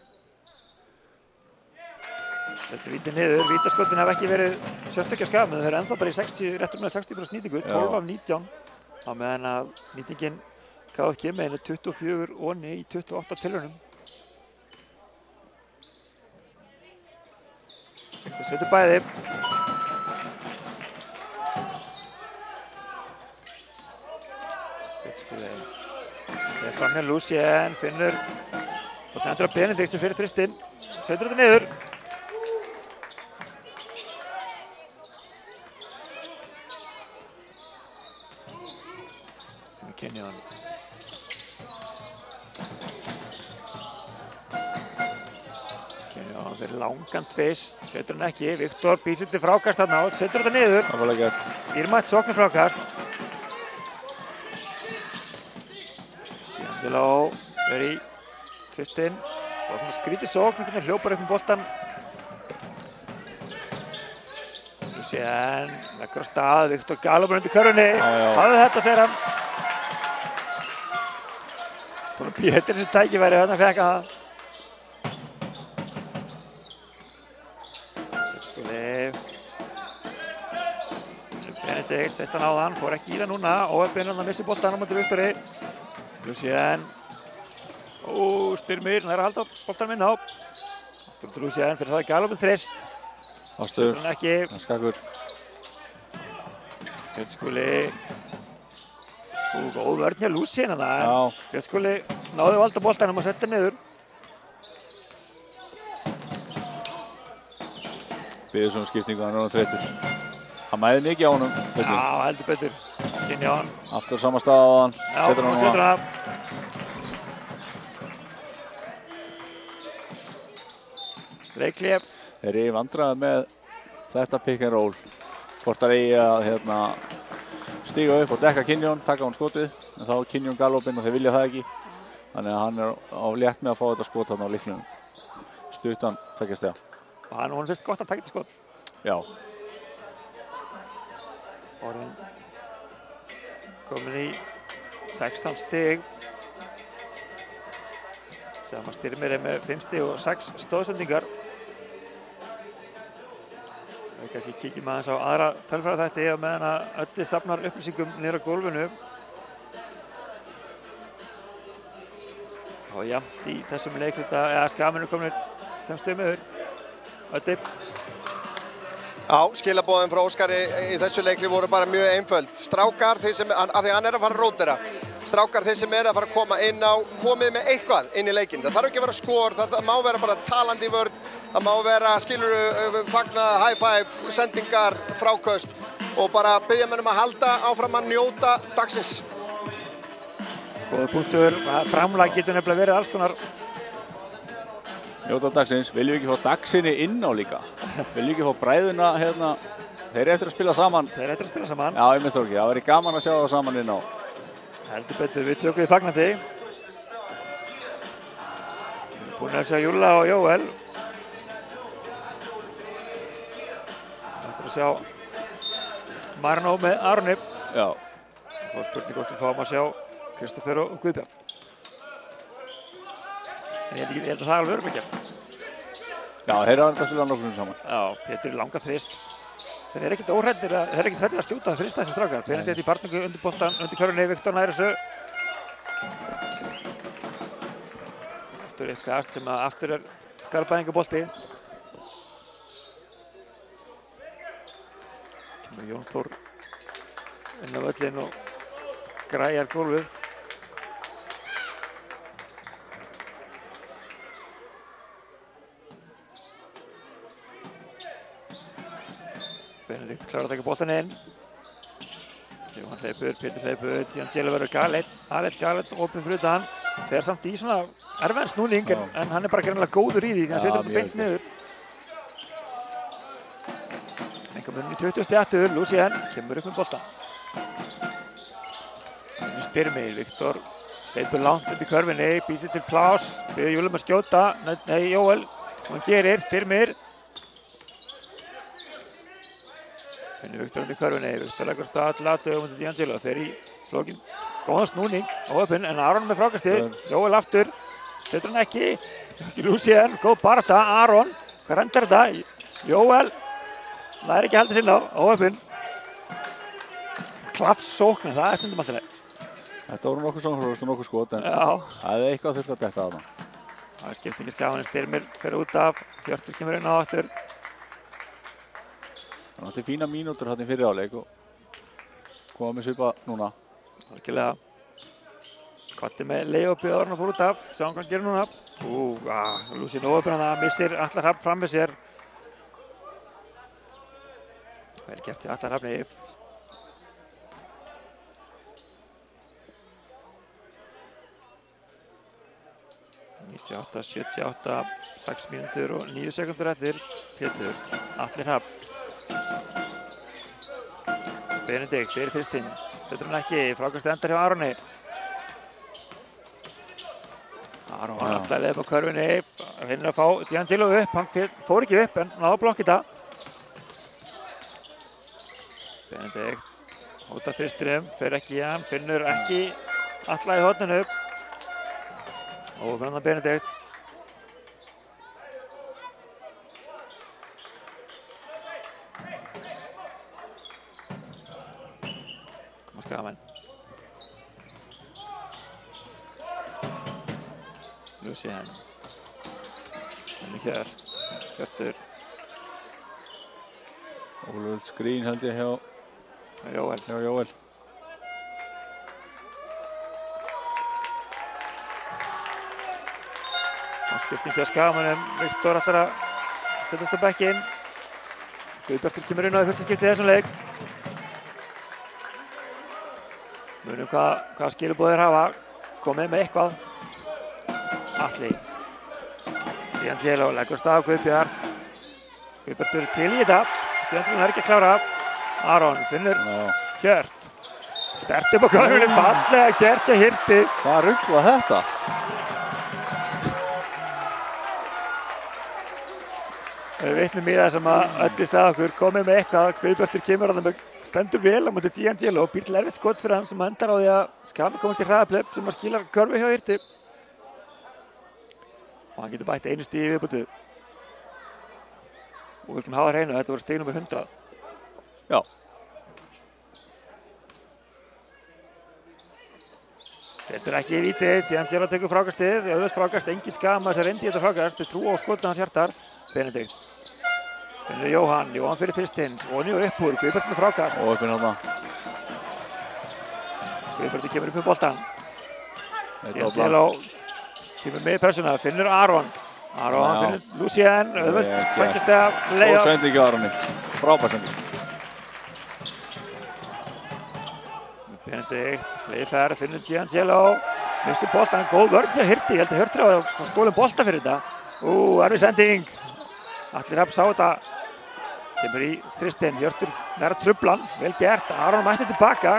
Setur vítið niður, vítaskotin hafa ekki verið sérstökja skafið, þau eru ennþá bara í 60, réttum með 60% nýtingu, 12 af 19. Á meðan að nýtingin KFG með henni 24 og í 28 tilraunum. Viktor setur bæði. Það er fram með Lúsien, finnur og sendur að Benedikt sem fyrir þristinn, setur þetta niður. Kynjón. Kynjón fyrir langan tvist, setur hann ekki, Viktor býr sér til frákast þarna og setur þetta niður. Það var leikert. Dýrmætt sóknir frákast. D'Angelo verið í tvistinn. Það var svona skrítið sókn, hvernig hljópar upp um boltan. Lúsien leggur á stað, Viktor galopar undir körfunni. Hafðu þetta, segir hann. Búinn að bíða eftir þessu tækifæri, þarna fekk hann það. Benedikt sett hann á þann, fór ekki í það núna. Óheppinn hann að missi boltann á móti Viktori. Lúsien. Styrmir, hann er að halda boltann minn á. Aftur til Lúsien, fyrir það er galopin þrist. Ástur, hann ekki. hann skakur. Björn Skúli. Góð vörn hjá Lúsien hann það. Já. Björn Skúli náði að valda boltanum og setja niður. Biður svona skiptingu, hann er hann þreytur. Hann mæði mikið á honum. Já, heldur betur. Kynjón. Aftur sama stað á hann. Já, setur hann setur hann. Leikhlé. Þeir eru í vandræði með þetta pick and roll. Hvort það eigi að stíga upp og dekka Kynjón, taka hann skotið. En þá er Kynjón galopinn og þeir vilja það ekki. Þannig að hann er á létt með að fá þetta skot þarna á líknum. Stuttan, tveggja stiga. Og hann finnst gott að taka þetta skot. Já. Orðin komin í 16 stig. Sem að Styrmir með 5 stig og 6 stóðsendingar. Við kannski kíkjum aðeins á aðra tölfræðaþætti á meðan að Öddi safnar upplýsingum niður á gólfinu. Og jafnt í þessum leikluta, Skagamönnum komnir 5 stigum yfir. Öddi. Já, skilaboðin frá Óskari í þessu leikli voru bara mjög einföld. Strákar, af því hann er að fara að rótera. Strákar, þeir sem er að fara að koma inn á, komið með eitthvað inn í leikinn. Það þarf ekki að vera skor, það má vera bara talandi vörn, það má vera, fagna, high five, sendingar, fráköst og bara biðja menn að halda áfram að njóta dagsins. Góður punktur, framlag getur nefnilega verið alls konar. Njóta dagsins, viljum við ekki fá dagsinni inn á líka? Viljum við ekki fá bræðuna hérna? Þeir eru eftir að spila saman. Þeir eru eftir að spila saman. Já, ég minnst það ekki. Það væri gaman að sjá það saman inn á. Heldur betur, við tökum því fagnandi. Búin að sjá Júlla og Jóel. sjá Marino með Aroni. Já. Svo spurning hvort við fáum að sjá Kristoffer og Guðbjörn. En ég held að það er alveg örugglega gert. Já, þeir eru að spila nokkrum saman. Já, Pétur er langa þrist. Þeir eru ekkert óhræddir að skjóta að þrista þessi strákar. Benedikt í barningu undir boltan, undir körfunni, Viktor nær þessu. Aftur eitt kast sem að aftur er Garðbæingabolti. Kemur Jón Þór inn á völlinn og græjar gólfið. Benedikt klárar að taka boltan inn. Jóhann hleypur, Pétur hleypur, Giangelo verður Galet, opinn fyrir utan. Fer samt í svona erfiðan snúning en hann er bara greinilega góður í því því hann setur þetta beint niður. Enga munni 20. Lucien kemur upp með boltan. Styrmir, Viktor hleypur langt undir körfinni, býr sér til plás, biður Júlum að skjóta, nei Jóel, sem hann gerir, Styrmir. Finnur Viktor undir körfinni, Viktor leggur stað til aðtöðum undir Giangelo, fer í flókin. Góðan snúning á öppun en Aron með frákastið, Jóel aftur, setur hann ekki Lucien, góð barata, Aron, hvað endar þetta? Jóel, það er ekki haldið sinna á öppun. Klaffsókn, það er stundum alltaf leið. Þetta voru nokkuð sóknarfrákast og nokkuð skot en það er eitthvað þurft að detta þarna. Það er skiptingaskafan, Styrmir fer út af, Hjörtur kemur inn á aftur. Það átti fína mínútur hérna í fyrri hálfleik og koma með svipa núna. Algjörlega. Kvatti með leiðopið áður hann fór út af, sjáum hvað hann gerir núna. Lucien óöfn hann missir Atla Hrafn fram með sér. Vel gert til Atla Hrafni. 98, 78, 6 mínútur og 9 sekúndur eftir. Pétur, Atli Hrafn. Benedikt fyrir þristinn. Setur hann ekki, frákastið endar hjá Aroni. Aron var alltaf leið á körfunni, reynir að fá Giangelo upp, hann fór ekki upp en náði að blokka þetta. Benedikt hótar þristinum, fer ekki í hann, finnur ekki Atla í horninu. Og fyrir hann Benedikt. Skamenn. Lucien. Þannig Hjörtur. Ólöf skrín held ég hjá Jóel. Það skipting hjá Skagamönnum. Viktor ætlar að setjast á bekkinn. Guðbjartur kemur inn á í fyrsta skipti í þessum leik. Munum hvað skilaboð þeir hafa. Komið með eitthvað. Atli. Giangelo leggur stað á Guðbjart. Guðbjartur til í þetta. Giangelo er ekki að klára. Aron finnur Hjört. Sterkt upp á körfunni, fallega gert hjá Hirti. Hvað rugl var þetta? Við vitnum í það sem að Öddi sagði okkur, komið með eitthvað. Guðbjartur kemur að það með stendur vel á móti Giangelo og býr til erfitt skot fyrir hann sem endar á því að Skami komast í hraðaplöp sem að skilar körfu hjá Hirti. Og hann getur bætt einu stíði í viðbótið. Og við viljum hafa hreinu, þetta voru stig númer 100. Já. Setur ekki í vítið, Giangelo tekur frákastið, auðvelt frákast, engin Skama þess að reyndi þetta frákast, þeir trúa á skotið hans Hjartar. Benedikt. Finnur Jóhann fyrir þristinn, Oni og upp úr, Guðbjart með frákast. Og uppinn þarna. Guðbjartur kemur upp með boltan. Giangelo kemur með persóna, finnur Aron. Aron finnur Lucien, auðvelt, fækist að leiða. Og sending á Aroni, frábær sending. Benedikt, leið þar, finnur Giangelo. Missir boltan, góð vörn hjá Hirti, ég held að Hjörtur á að spólum bolta fyrir þetta. Erfið sending. Atli Hrafn sá þetta. Kemur í þristinn, Hjörtur næra truflan, vel gert, Aron mætti tilbaka.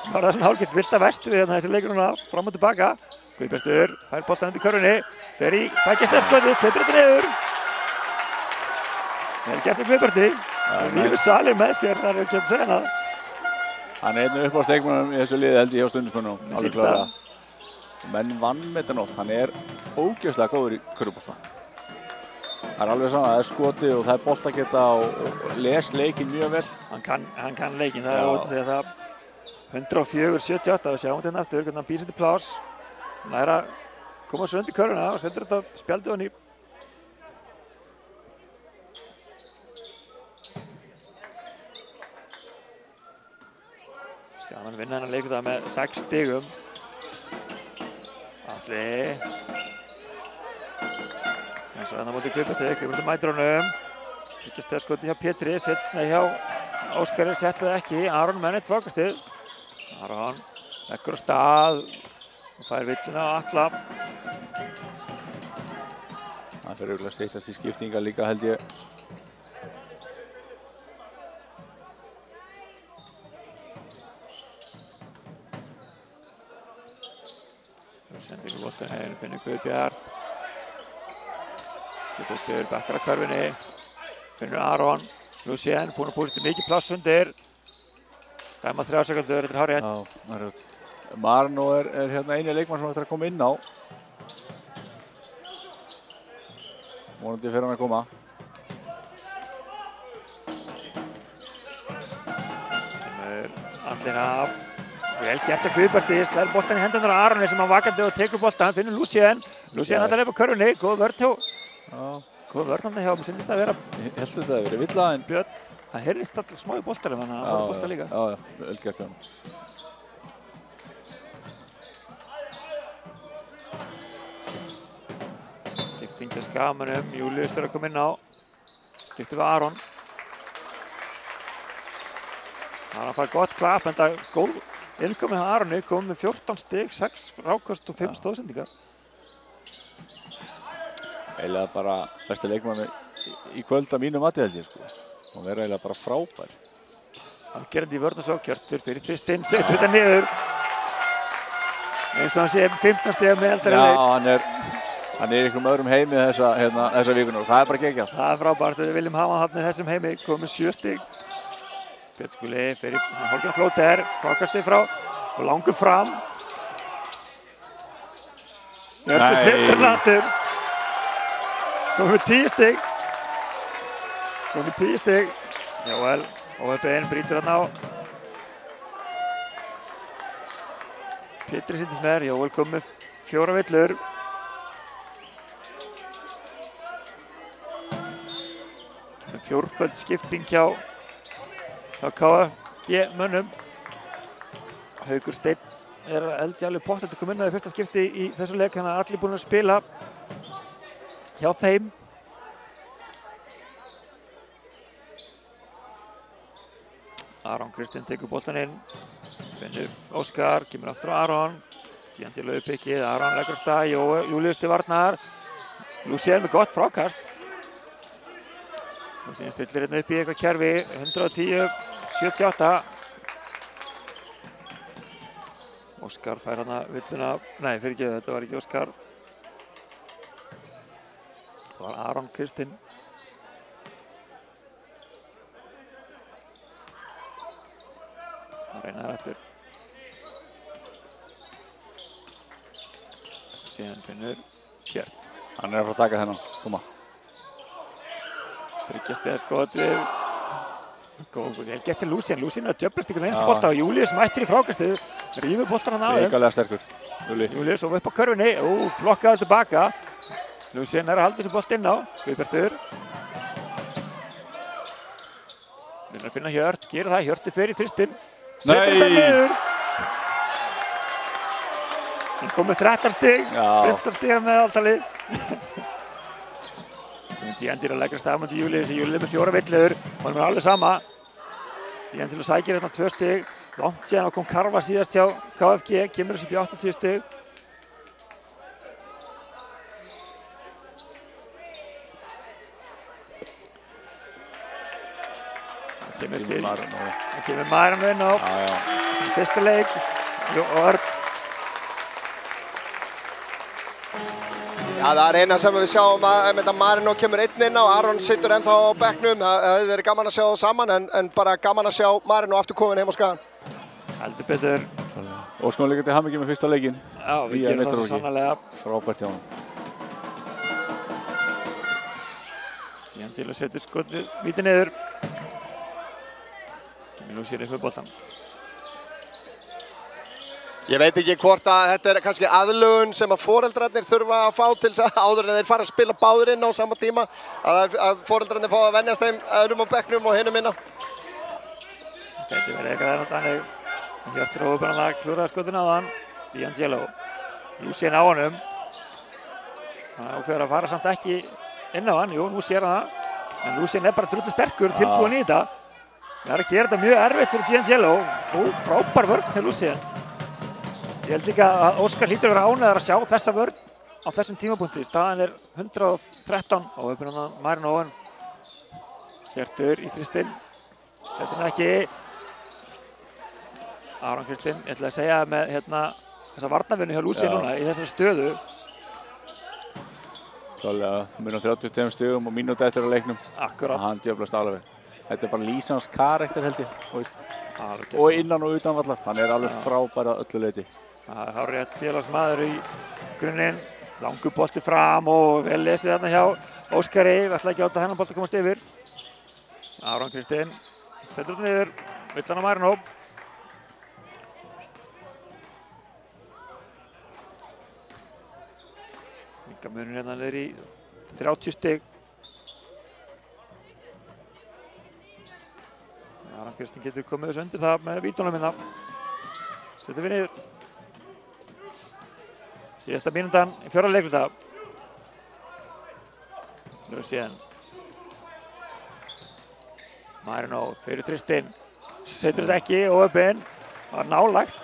Það var það sem hálfgett vilt að vestu við þessi leikur núna, fram og tilbaka. Guðbjartur fær boltan undir körfunni, fer í tveggja stefskotið, setur þetta niður. Vel gert með Guðberti. Lífur Salir með sér, það ekki að segja það. Hann einu upp á steikmannum í þessu liði held ég hjá stundismönnum. Mér sýnst það. Menn vanmetan oft, hann ógeðslega góður í körfubolta. Það alveg sama, það skoti og það boltageta og les leikinn mjög vel. Hann kann leikinn, það ótt að segja það. 104-78, við sjáum þetta aftur, hvernig hann býr sér til pláss. Hann að koma svo undir körfuna og setur þetta spjaldið hann í. Skaman vinna hennar leikur það með 6 stigum. Atli. Eins og þannig mótið Guðberti mætir honum. Þykist það skoti hjá Pétri, hjá Óskari setti það ekki. Aron með neitt frákastið. Aron leggur á stað og fær villuna á Atla. Það fyrir örugglega steyttast í skiptingar líka held ég. Sendingu boltan hefur finnur Guðbjart. Guðbjartur bakkar að körfunni. Finnur Aron. Lucien búinn að búa sér mikið pláss undir. Dæma 3 sekundur, þetta hárrétt. Já, það rétt. Marno hérna eini leikmann sem ætlar að koma inn á. Vonandi fyrir hann að koma. Kemur andinn af. Vel gert að Guðberti, slæðir boltan í hendurnar á Aroni sem hann vakandi og tekur boltan. Hann finnur Lucien. Lucien ætlar upp á körfunni, góð vörn hjá. Góð vörn hann hjá, mér syndist það að vera. Ég held þetta að vera villa en Björn. Það heyrðist alltaf smá í boltanum, þannig að það var bolta líka. Já, vel gert hjá hann. Skipting til Skamanum, Július er að koma inn á. Skiptir við Aron. Aron fær gott klapp, en það er góð innkomið hjá Aroni, komið með 14 stig, 6 fráköst og 5 stóðsendingar. Eiginlega bara besti leikmann í kvöld að mínu mati held ég sko. Hún verður eiginlega bara frábær. Afgerandi í vörn og svo, Hjörtur fyrir þristinn, setur þetta niður. Eins og hann sé 15 stiga með eldari leik. Já, hann í einhverjum öðrum heimi þessa vikuna og það er bara geggjað. Það er frábært, við viljum hafa hann í þessum heimi, komið 7 stig. Björn Skúli fyrir Holger Flóter, frákastið frá og langur fram. Hjörtur setur nattur. Komið 10 stig. Komið 10 stig. Jóel, OFBN brýtur hann á. Pétri sýndist með þér, Jóel komið 4 villur. Fjórföld skipting hjá KFG mönnum. Haukur Steinn held ég alveg pottet að koma inn á í fyrsta skipti í þessu leik, þannig að allir búin að spila hjá þeim. Aron Kristinn tekur boltan inn, finnur Óskar, kemur aftur á Aron, síðan til laupikkið, Aron leggur á stað, Július til varnar, Lucien með gott frákast. Og síðan stillir hérna upp í eitthvað kerfi, 110-78. Óskar fær hana villuna, nei fyrirgeðu, þetta var ekki Óskar. Það var Aron Kristinn. Það reynar eftir. Síðan finnur Hjört. Hann er að fara að taka þennan, koma. Þriggja stiga skot við. Vel gert til Lucien. Lucien er að djöflast ykkur einstu bolta og Július mættur í frákastið. Rífur boltan hann af þeim. Ríkalega sterkur, Július og upp á körfunni. Blokkaður tilbaka. Lucien er að halda þessu bolt inn á. Guðbjartur. Vinnur að finna Hjört. Gerir það. Hjörtur fer í þristinn. Setur þetta niður. Hann kom með 13 stig. 15 stiga meðaltalið. Díandir að leggja stafmöndi Július. Július með 4 villur. Honum er alveg sama. Díandir sækir hérna 2 stig. Langt síðan og kom Karfa síðast hjá KFG. Kemur þessu upp í 80 stig. Það kemur Maran inn á. Fyrsta leik. Og Örn. Já, það er eina sem við sjáum að Marino kemur einn inn á, Aron situr ennþá á bekknum. Það hefði verið gaman að sjá það saman en bara gaman að sjá Marino aftur komin heim á Skagann. Heldur betur. Óskum líka til hamingju með fyrsta leikinn. Já, við gerum það svo sannarlega. Frábært hjá honum. D'Angelo setur skotið víti niður. Nú sér eitthvað boltan. Ég veit ekki hvort að þetta er kannski aðlögun sem að foreldrarnir þurfa að fá til þess að áður en þeir fara að spila báður inn á sama tíma. Að foreldrarnir fá að venjast þeim öðrum á bekknum og hinum inn á. Það gæti verið eitthvað þannig. Hjörtur og upprannar klúraði skotinu á þann. D'Angelo. Lucien á honum. Hann ákveður að fara samt ekki inn á hann. Jú, nú sér hann það. En Lucien er bara drullu sterkur, tilbúinn í þetta. Það er að gera þetta mjög erfitt fyrir D'Angelo. Frábær vörn hjá Lucien. Ég held líka að Óskar hlýtur að vera ánægður að sjá þessa vörn á þessum tímapunkti. Staðan er 113 og upprannar Marino Owen. Hjörtur í þristinn. Setur hann ekki. Aron Kristinn, ég ætla að segja með þessa varnarvinnu hjá Lucien núna í þessari stöðu. Klálega, munum 32 stigum og mínúta eftir á leiknum. Akkurát. Hann djöflast alveg. Þetta er bara lýsans karakter held ég. Og innan og utan vallar. Hann er alveg frábær að öllu leyti. Það er hárrétt félagsmaður í grunninn. Langur bolti fram og vel lesið þarna hjá Óskari. Við ætla ekki að láta hennan bolti komast yfir. Aron Kristinn setur þetta niður. Vill hann á Marino. Munurinn hérna niður í 30 stig. Aron Kristinn getur komið þessu undir það með vítunum hérna. Setur við niður. Síðasta mínútan í fjórða leikluta. Nú síðan. Marino fyrir þristinn. Setur þetta ekki og upp inn. Var nálagt.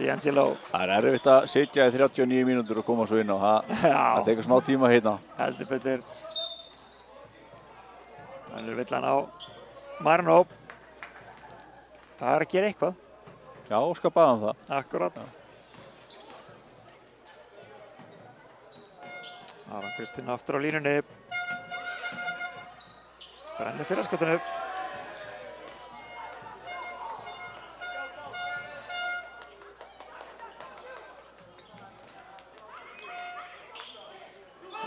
D'Angelo. Það er erfitt að sitja í 39 mínútur og koma svo inn á. Það tekur smá tíma hérna. Heldur betur. Þannig vill hann á Marino. Það er að gera eitthvað. Já, Óskar baði um það. Akkurát. Aron Kristinn aftur á línunni. Brennir fyrir skotinu.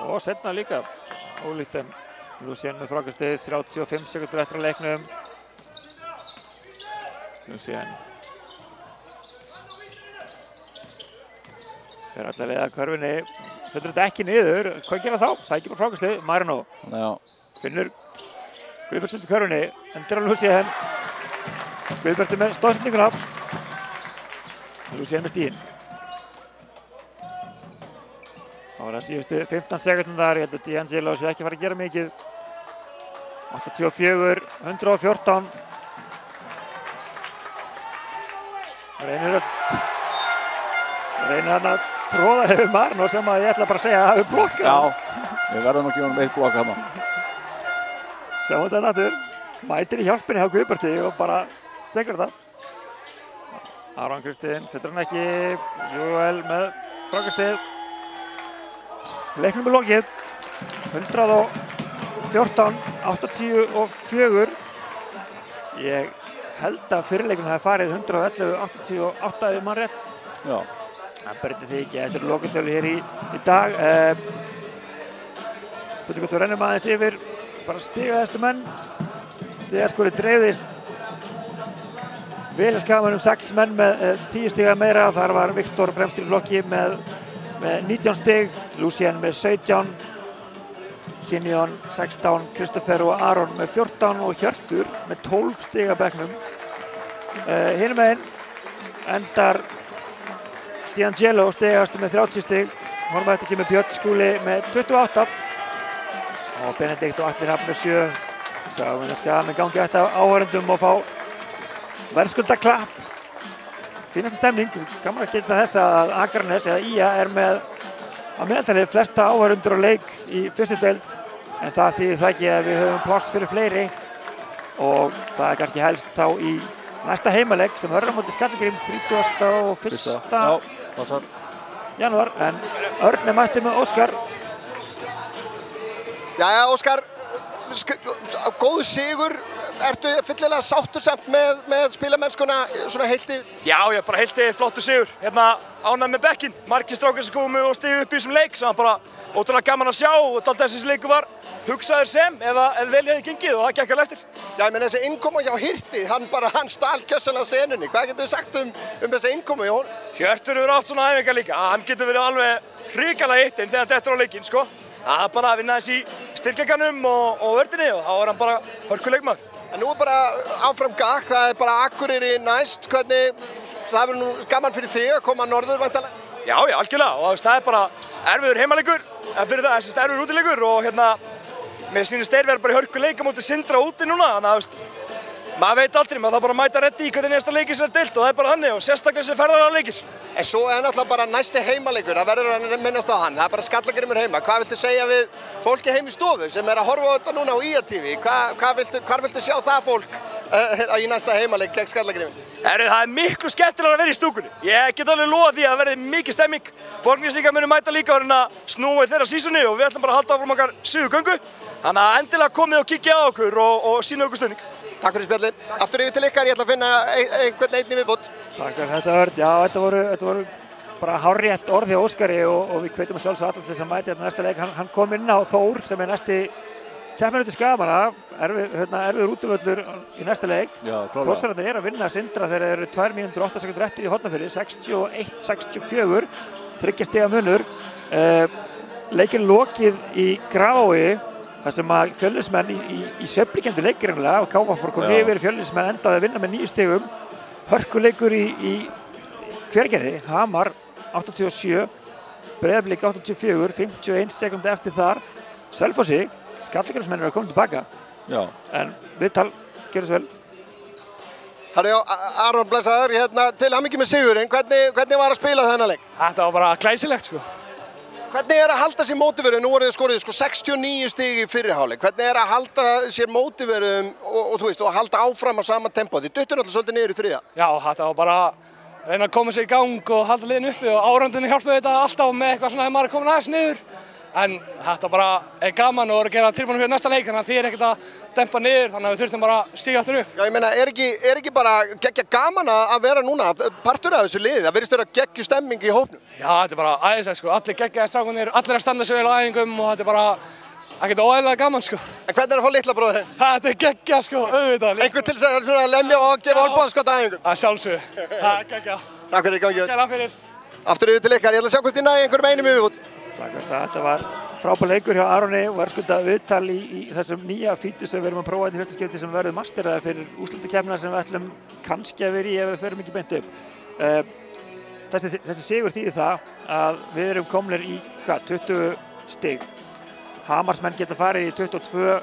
Og setna líka ólíkt en Lucien með frákastið 35 sekúndur eftir að leiknum. Lucien fer alla leið að hverfinni, setur þetta ekki niður. Hvað gera þá? Sækir bara frákastið, Marino. Finnur Guðbert undir hverfinni, endur á Lucien. Guðbert með stóðsendinguna. Lucien með stíðinn. Það var að síðustu 15 sekúndar, ég held að D'Angelo sé ekki fara að gera mikið. 84, 114. Reynir hann að tróða hefur Marino sem að ég ætla bara að segja að hafi blokkað. Já, við verðum að gefa honum eitt blokk hérna. Sjáum þetta náttúr. Mætir í hjálpinni hjá Guðberti og bara tekur þetta. Aron Kristinn setur hann ekki. Joel með frákastið. Leiknum er lokið, 114, 84. Ég held að fyrirleiknum hafi farið 111, 88 ef mann rétt. Já. Það breytir því ekki, þetta eru lokatölu hér í dag. Spurning hvort við rennum aðeins yfir, bara stigahæstu menn. Stigaskorið dreifðist vel að Skagamönnum 6 menn með 10 stiga meira. Þar var Viktor fremstur í flokki með 19 stig, Lucien með 17, Kinyon 16, Kristoffer og Aron með 14 og Hjörtur með 12 stig að bekknum. Hinum meginn endar D'Angelo stigastu með 30 stig, honum eftir kemur Björn Skúli með 28 og Benedikt og Atli Hrafn með 7. Sáum við að Skagamenn gangi eftir áhorfendum og fá verðskulda klapp. Fínasta stemning, gaman að geta þess að Akranes eða IA er með að meðaltali flesta áhorfendur á leik í fyrstu deild, en það þýðir það ekki að við höfum pláss fyrir fleiri og það er kannski helst þá í næsta heimaleik sem verður á móti Skallagrim 31. janúar, en Örn er mættið með Óskar. Jæja, Óskar, góð sigur. Ertu fyllilega sáttur samt með spilamennskuna svona heilti? Já, ég bara heilti flottur sigur. Ánægð með bekkinn. Margir strákar sem komu og stigu upp í þessum leik sem var bara ótrúlega gaman að sjá og dálítið þessi leikur var hugsaður sem eða vel hefði gengið og það gekk alveg eftir. Já, ég meina þessi innkoma hjá Hirti, hann stal kjössanlega senunni. Hvað getur þú sagt um þessi innkoma hjá honum? Hjörtur hefur átt svona æfingar líka. Hann getur verið alveg hrikalega hittinn þegar hann dettur á leikinn, sko. Það er bara að vinna þessi í styrkleikanum og vördinni og þá er hann bara hörkuleikmaður. En nú er bara áfram gakk, það er bara Akureyri næst. Hvernig, það verður nú gaman fyrir þig að koma norður væntanlega? Já, algjörlega. Og það er bara erfiður heimaleikur, en fyrir það er erfiður útileikur og mér sýnist þeir verður bara í hörkuleik á móti Sindra úti núna, þannig að maður veit aldrei, maður þarf bara að mæta reddi í hvernig næsta leikir sem er deilt og það er bara þannig og sérstaklega sem ferðarlega leikir. En svo er náttúrulega bara næsti heimaleikur, það verður að minnast á hann, það er bara Skallagrímur heima. Hvað viltu segja við fólki heim í stofu sem er að horfa á þetta núna á IA-TV? Hvar viltu sjá það fólk í næsta heimaleik gegn Skallagrímur? Það er miklu skemmtilega að vera í stúkunni. Ég get alveg lofað því að verði mikið stemming. Borgnesingar munu mæta líka og snúa í þeirra sísoni og við ætlum bara að halda áfram okkar sigurgöngu. Þannig að endilega komið og kíkja á okkur og sýna okkur stuðning. Takk fyrir spjallið. Aftur yfir til ykkar, ég ætla að finna einhvern einn í viðbót. Takk fyrir þetta Örn. Já, þetta voru bara hárrétt orð hjá Óskari og við hvetjum að sjálfsögðu alla til þess að mæta þetta næsta leik. Hann kom inn á Þór sem er næsti keppinautur Skagamenna, erfiður útivöllur í næsta leik. Þórsararnir eru að vinna Sindra þegar þeir eru 2 mínútur 8 sekúndur eftir í Hornafirði, 61-64, 3 stiga munur. Leikinn lokið í Grafarvogi, þar sem að Fjölnismenn í sveiflikenndu leik greinilega og KF kom yfir, Fjölnismenn endaði að vinna með 9 stigum. Hörkuleikur í Hveragerði, Hamar 87, Breiðablik 84, 51 sekúndur eftir þar. Selfossi, Skallagrímsmenn eru að koma tilbaka. Já. En viðtal, gjörðu svo vel. Herra já, Aron blessaður, til hamingju með sigurinn. Hvernig var að spila þennan leik? Þetta var bara glæsilegt, sko. Hvernig er að halda sér mótiveruðum? Nú voruð þið skorið 69 stig í fyrri hálfleik. Hvernig er að halda sér mótiveruðum og halda áfram á sama tempó? Þið duttu náttúrulega svolítið niður í þriðja. Já, þetta var bara að reyna að koma sér í gang og halda liðinu uppi og árandunni hjálpaði þetta alltaf með eitthvað svona þegar maður er komin aðeins niður. En þetta bara er gaman og er að gera tilbúin fyrir næsta leik, þannig að þið er ekkert að dempa niður, þannig að við þurfum bara að stíga aftur upp. Já, ég meina, er ekki bara geggja gaman að vera núna partur af þessu liði? Það virðist vera geggju stemming í hópnum. Já, þetta er bara æðislegt, sko. Allir geggjaðir strákarnir, allir að standa sig vel á æfingum og þetta er bara ekkert óæðilega gaman, sko. En hvernig er að fá litla bróður heim? Þetta er geggjað, sko, auðvitað. Einhver til þess að lemja og gefa olnbogaskot á æfingum? Að sjálfsögðu. Það er geggjað. Takk fyrir, gangi vel. Kæra fyrir. Aftur yfir til ykkar, ég ætla að sjá hvort ég næ einhverjum einum í viðbót. Takk fyrir þetta var frábær leikur hjá Aroni og verðskulda viðtal í þessum nýja fítu sem við erum að prófa í fyrsta skipti sem verður masteraði fyrir úrslitakeppnina sem við ætlum kannski að vera í ef við förum ekki beint upp. Þessi sigur þýðir það að við erum komnir í 20 stig. Hamarsmenn geta farið í 22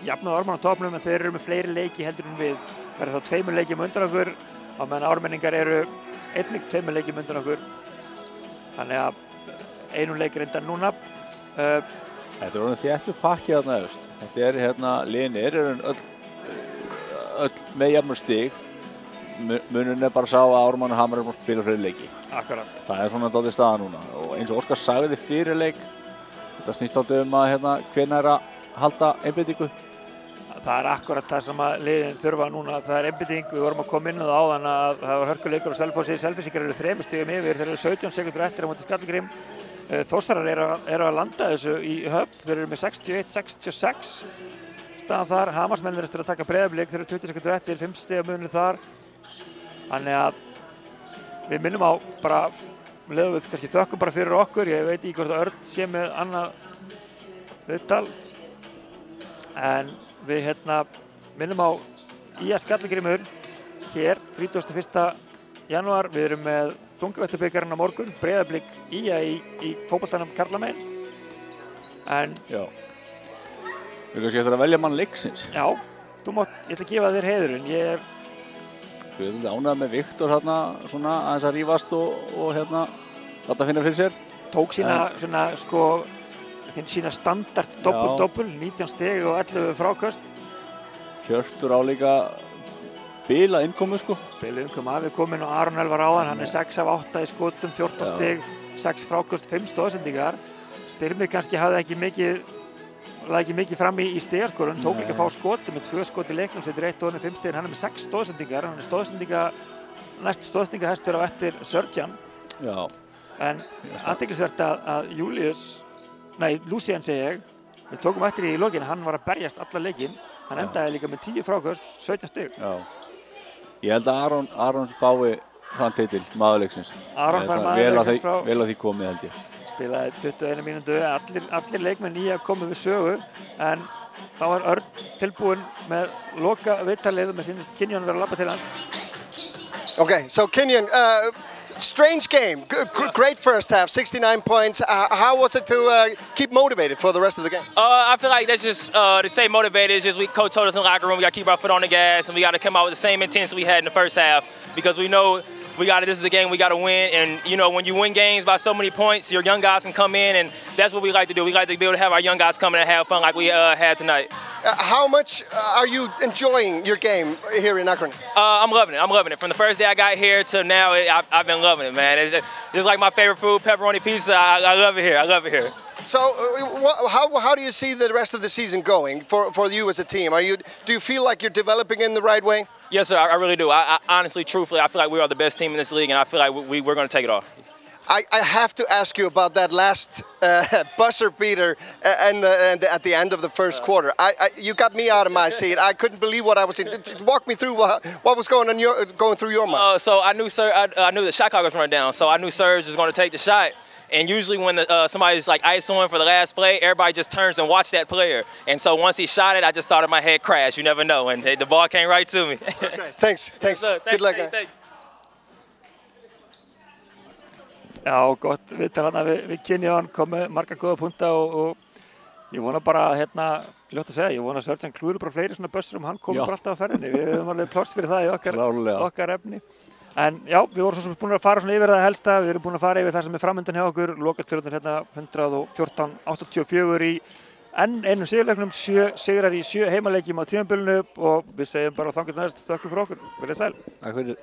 jafn með Ármann á topnum en þeir eru með fleiri leiki heldur en við. Verður þá 2 leikjum undan okkur á meðan Ármenningar eru einnig 2 leikjum undan okkur. Þannig að einum leik reyndar núna. Þetta er orðin þéttu pakki þarna efst. Þetta er liðin eru öll með jafnmörg stig. Munurinn er bara sá að Ármann og Hamar eru að spila fyrir leiki. Akkurat. Það er svona dálítið staða núna. Og eins og Óskar sagði fyrir leik, þetta snýst dálítið að hvenær er að halda einbeitingu. Það er akkurat það sem að liðin þurfa núna. Það er einbeiting, við vorum að koma inn á það áðan að það var hörkuleikur á Selfossi. Selfossingar eru 3 stigum yfir, þeir eru 17 sekúndur eftir á móti Skallagrim. Þórsarar eru að landa þessu í höfn, þeir eru með 61-66 staðan þar. Hamarsmenn verðast að taka Breiðablik, þeir eru 20 sekúndur eftir, 5 stiga munur þar. Þannig að við minnum á bara, við kannski þökkum bara fyrir okkur, ég veit ekki hvort Örn sé með annað viðtal. En við minnum á IA Skallagrímur hér 31. janúar, við erum með Þungavettubikarin á morgun, Breiðablik IA í fótboltanum karlamegin. En já. Við kannski eftir að velja mann leiksins. Já, ég ætla að gefa þér heiðurinn. Við erum ánægð með Viktor svona aðeins að rífast og láta finna fyrir sér. Tók sína standard doppul, 19 stig og 11 fráköst. Hjörtur á líka bila innkomu sko. Bila innkomu, við komum inn á Aron Elvar áðan, hann 6 af 8 í skotum, 14 stig, 6 fráköst, 5 stoðsendingar. Styrmir kannski hafði ekki mikið fram í stigaskorun, tók líka að fá skotum með 2 skot í leiknum, setur 1 og 5 stig, hann með 6 stoðsendingar, hann næst stoðsendingahestur á eftir Sörjan. Já. En athyglisvert að Lucien segi ég, við tókum eftir í lokin, hann var að berjast alla leikinn, hann endaði líka með 10 fráköst, 17 stig. Já. Ég held að Aron fái þann titil, maðurleiksins. Aron fær maðurleiksins frá... Vel að því komið held ég. Spilaði 21 mínútu, allir leikmenn í að koma við sögu, en þá var Örn tilbúinn með loka viðtalið með sínist Kenyon vera að labba til hans. Okay, so Kenyon, strange game, great first half, 69 points. How was it to keep motivated for the rest of the game? I feel like that's just to stay motivated. It's just coach told us in the locker room we got to keep our foot on the gas and we got to come out with the same intensity we had in the first half because we know this is a game we got to win. And you know, when you win games by so many points, your young guys can come in, and that's what we like to do. We like to be able to have our young guys come in and have fun like we had tonight. How much are you enjoying your game here in Akron? I'm loving it. I'm loving it. From the first day I got here to now, I've been loving it, man. It's just like my favorite food, pepperoni pizza. I love it here. I love it here. So, how do you see the rest of the season going for you as a team? Do you feel like you're developing in the right way? Yes, sir. I really do. I honestly, truthfully, I feel like we are the best team in this league, and I feel like we're going to take it off. I have to ask you about that last buzzer beater at the end of the first quarter. You got me out of my seat. I couldn't believe what I was seeing. Walk me through what was going through your mind. So I knew the shot clock was running down, so I knew Serge was going to take the shot. And usually when somebody's like isoing for the last play, everybody just turns and watch that player. And so once he shot it, I just thought in my head crash. You never know, and the ball came right to me. Okay. Thanks. Good luck. Já, gott viðtal hérna við Kenyon, kom með marga góða punta og ég vona bara, ljótt að segja, ég vona að Sörjan klúður bara fleiri svona bössurum, hann komur bara alltaf á ferðinni, við höfum alveg pláss fyrir það í okkar efni. En já, við vorum svo búin að fara svona yfir það helsta, við erum búin að fara yfir það sem framundan hjá okkur, lokatölurnar 114-84 í enn einum sigurleiknum, 7 sigrar í 7 heimaleikjum á tímabilinu og við segjum bara þangað næst, þökkum fyrir okkur, verið sæl. Takk fyrir.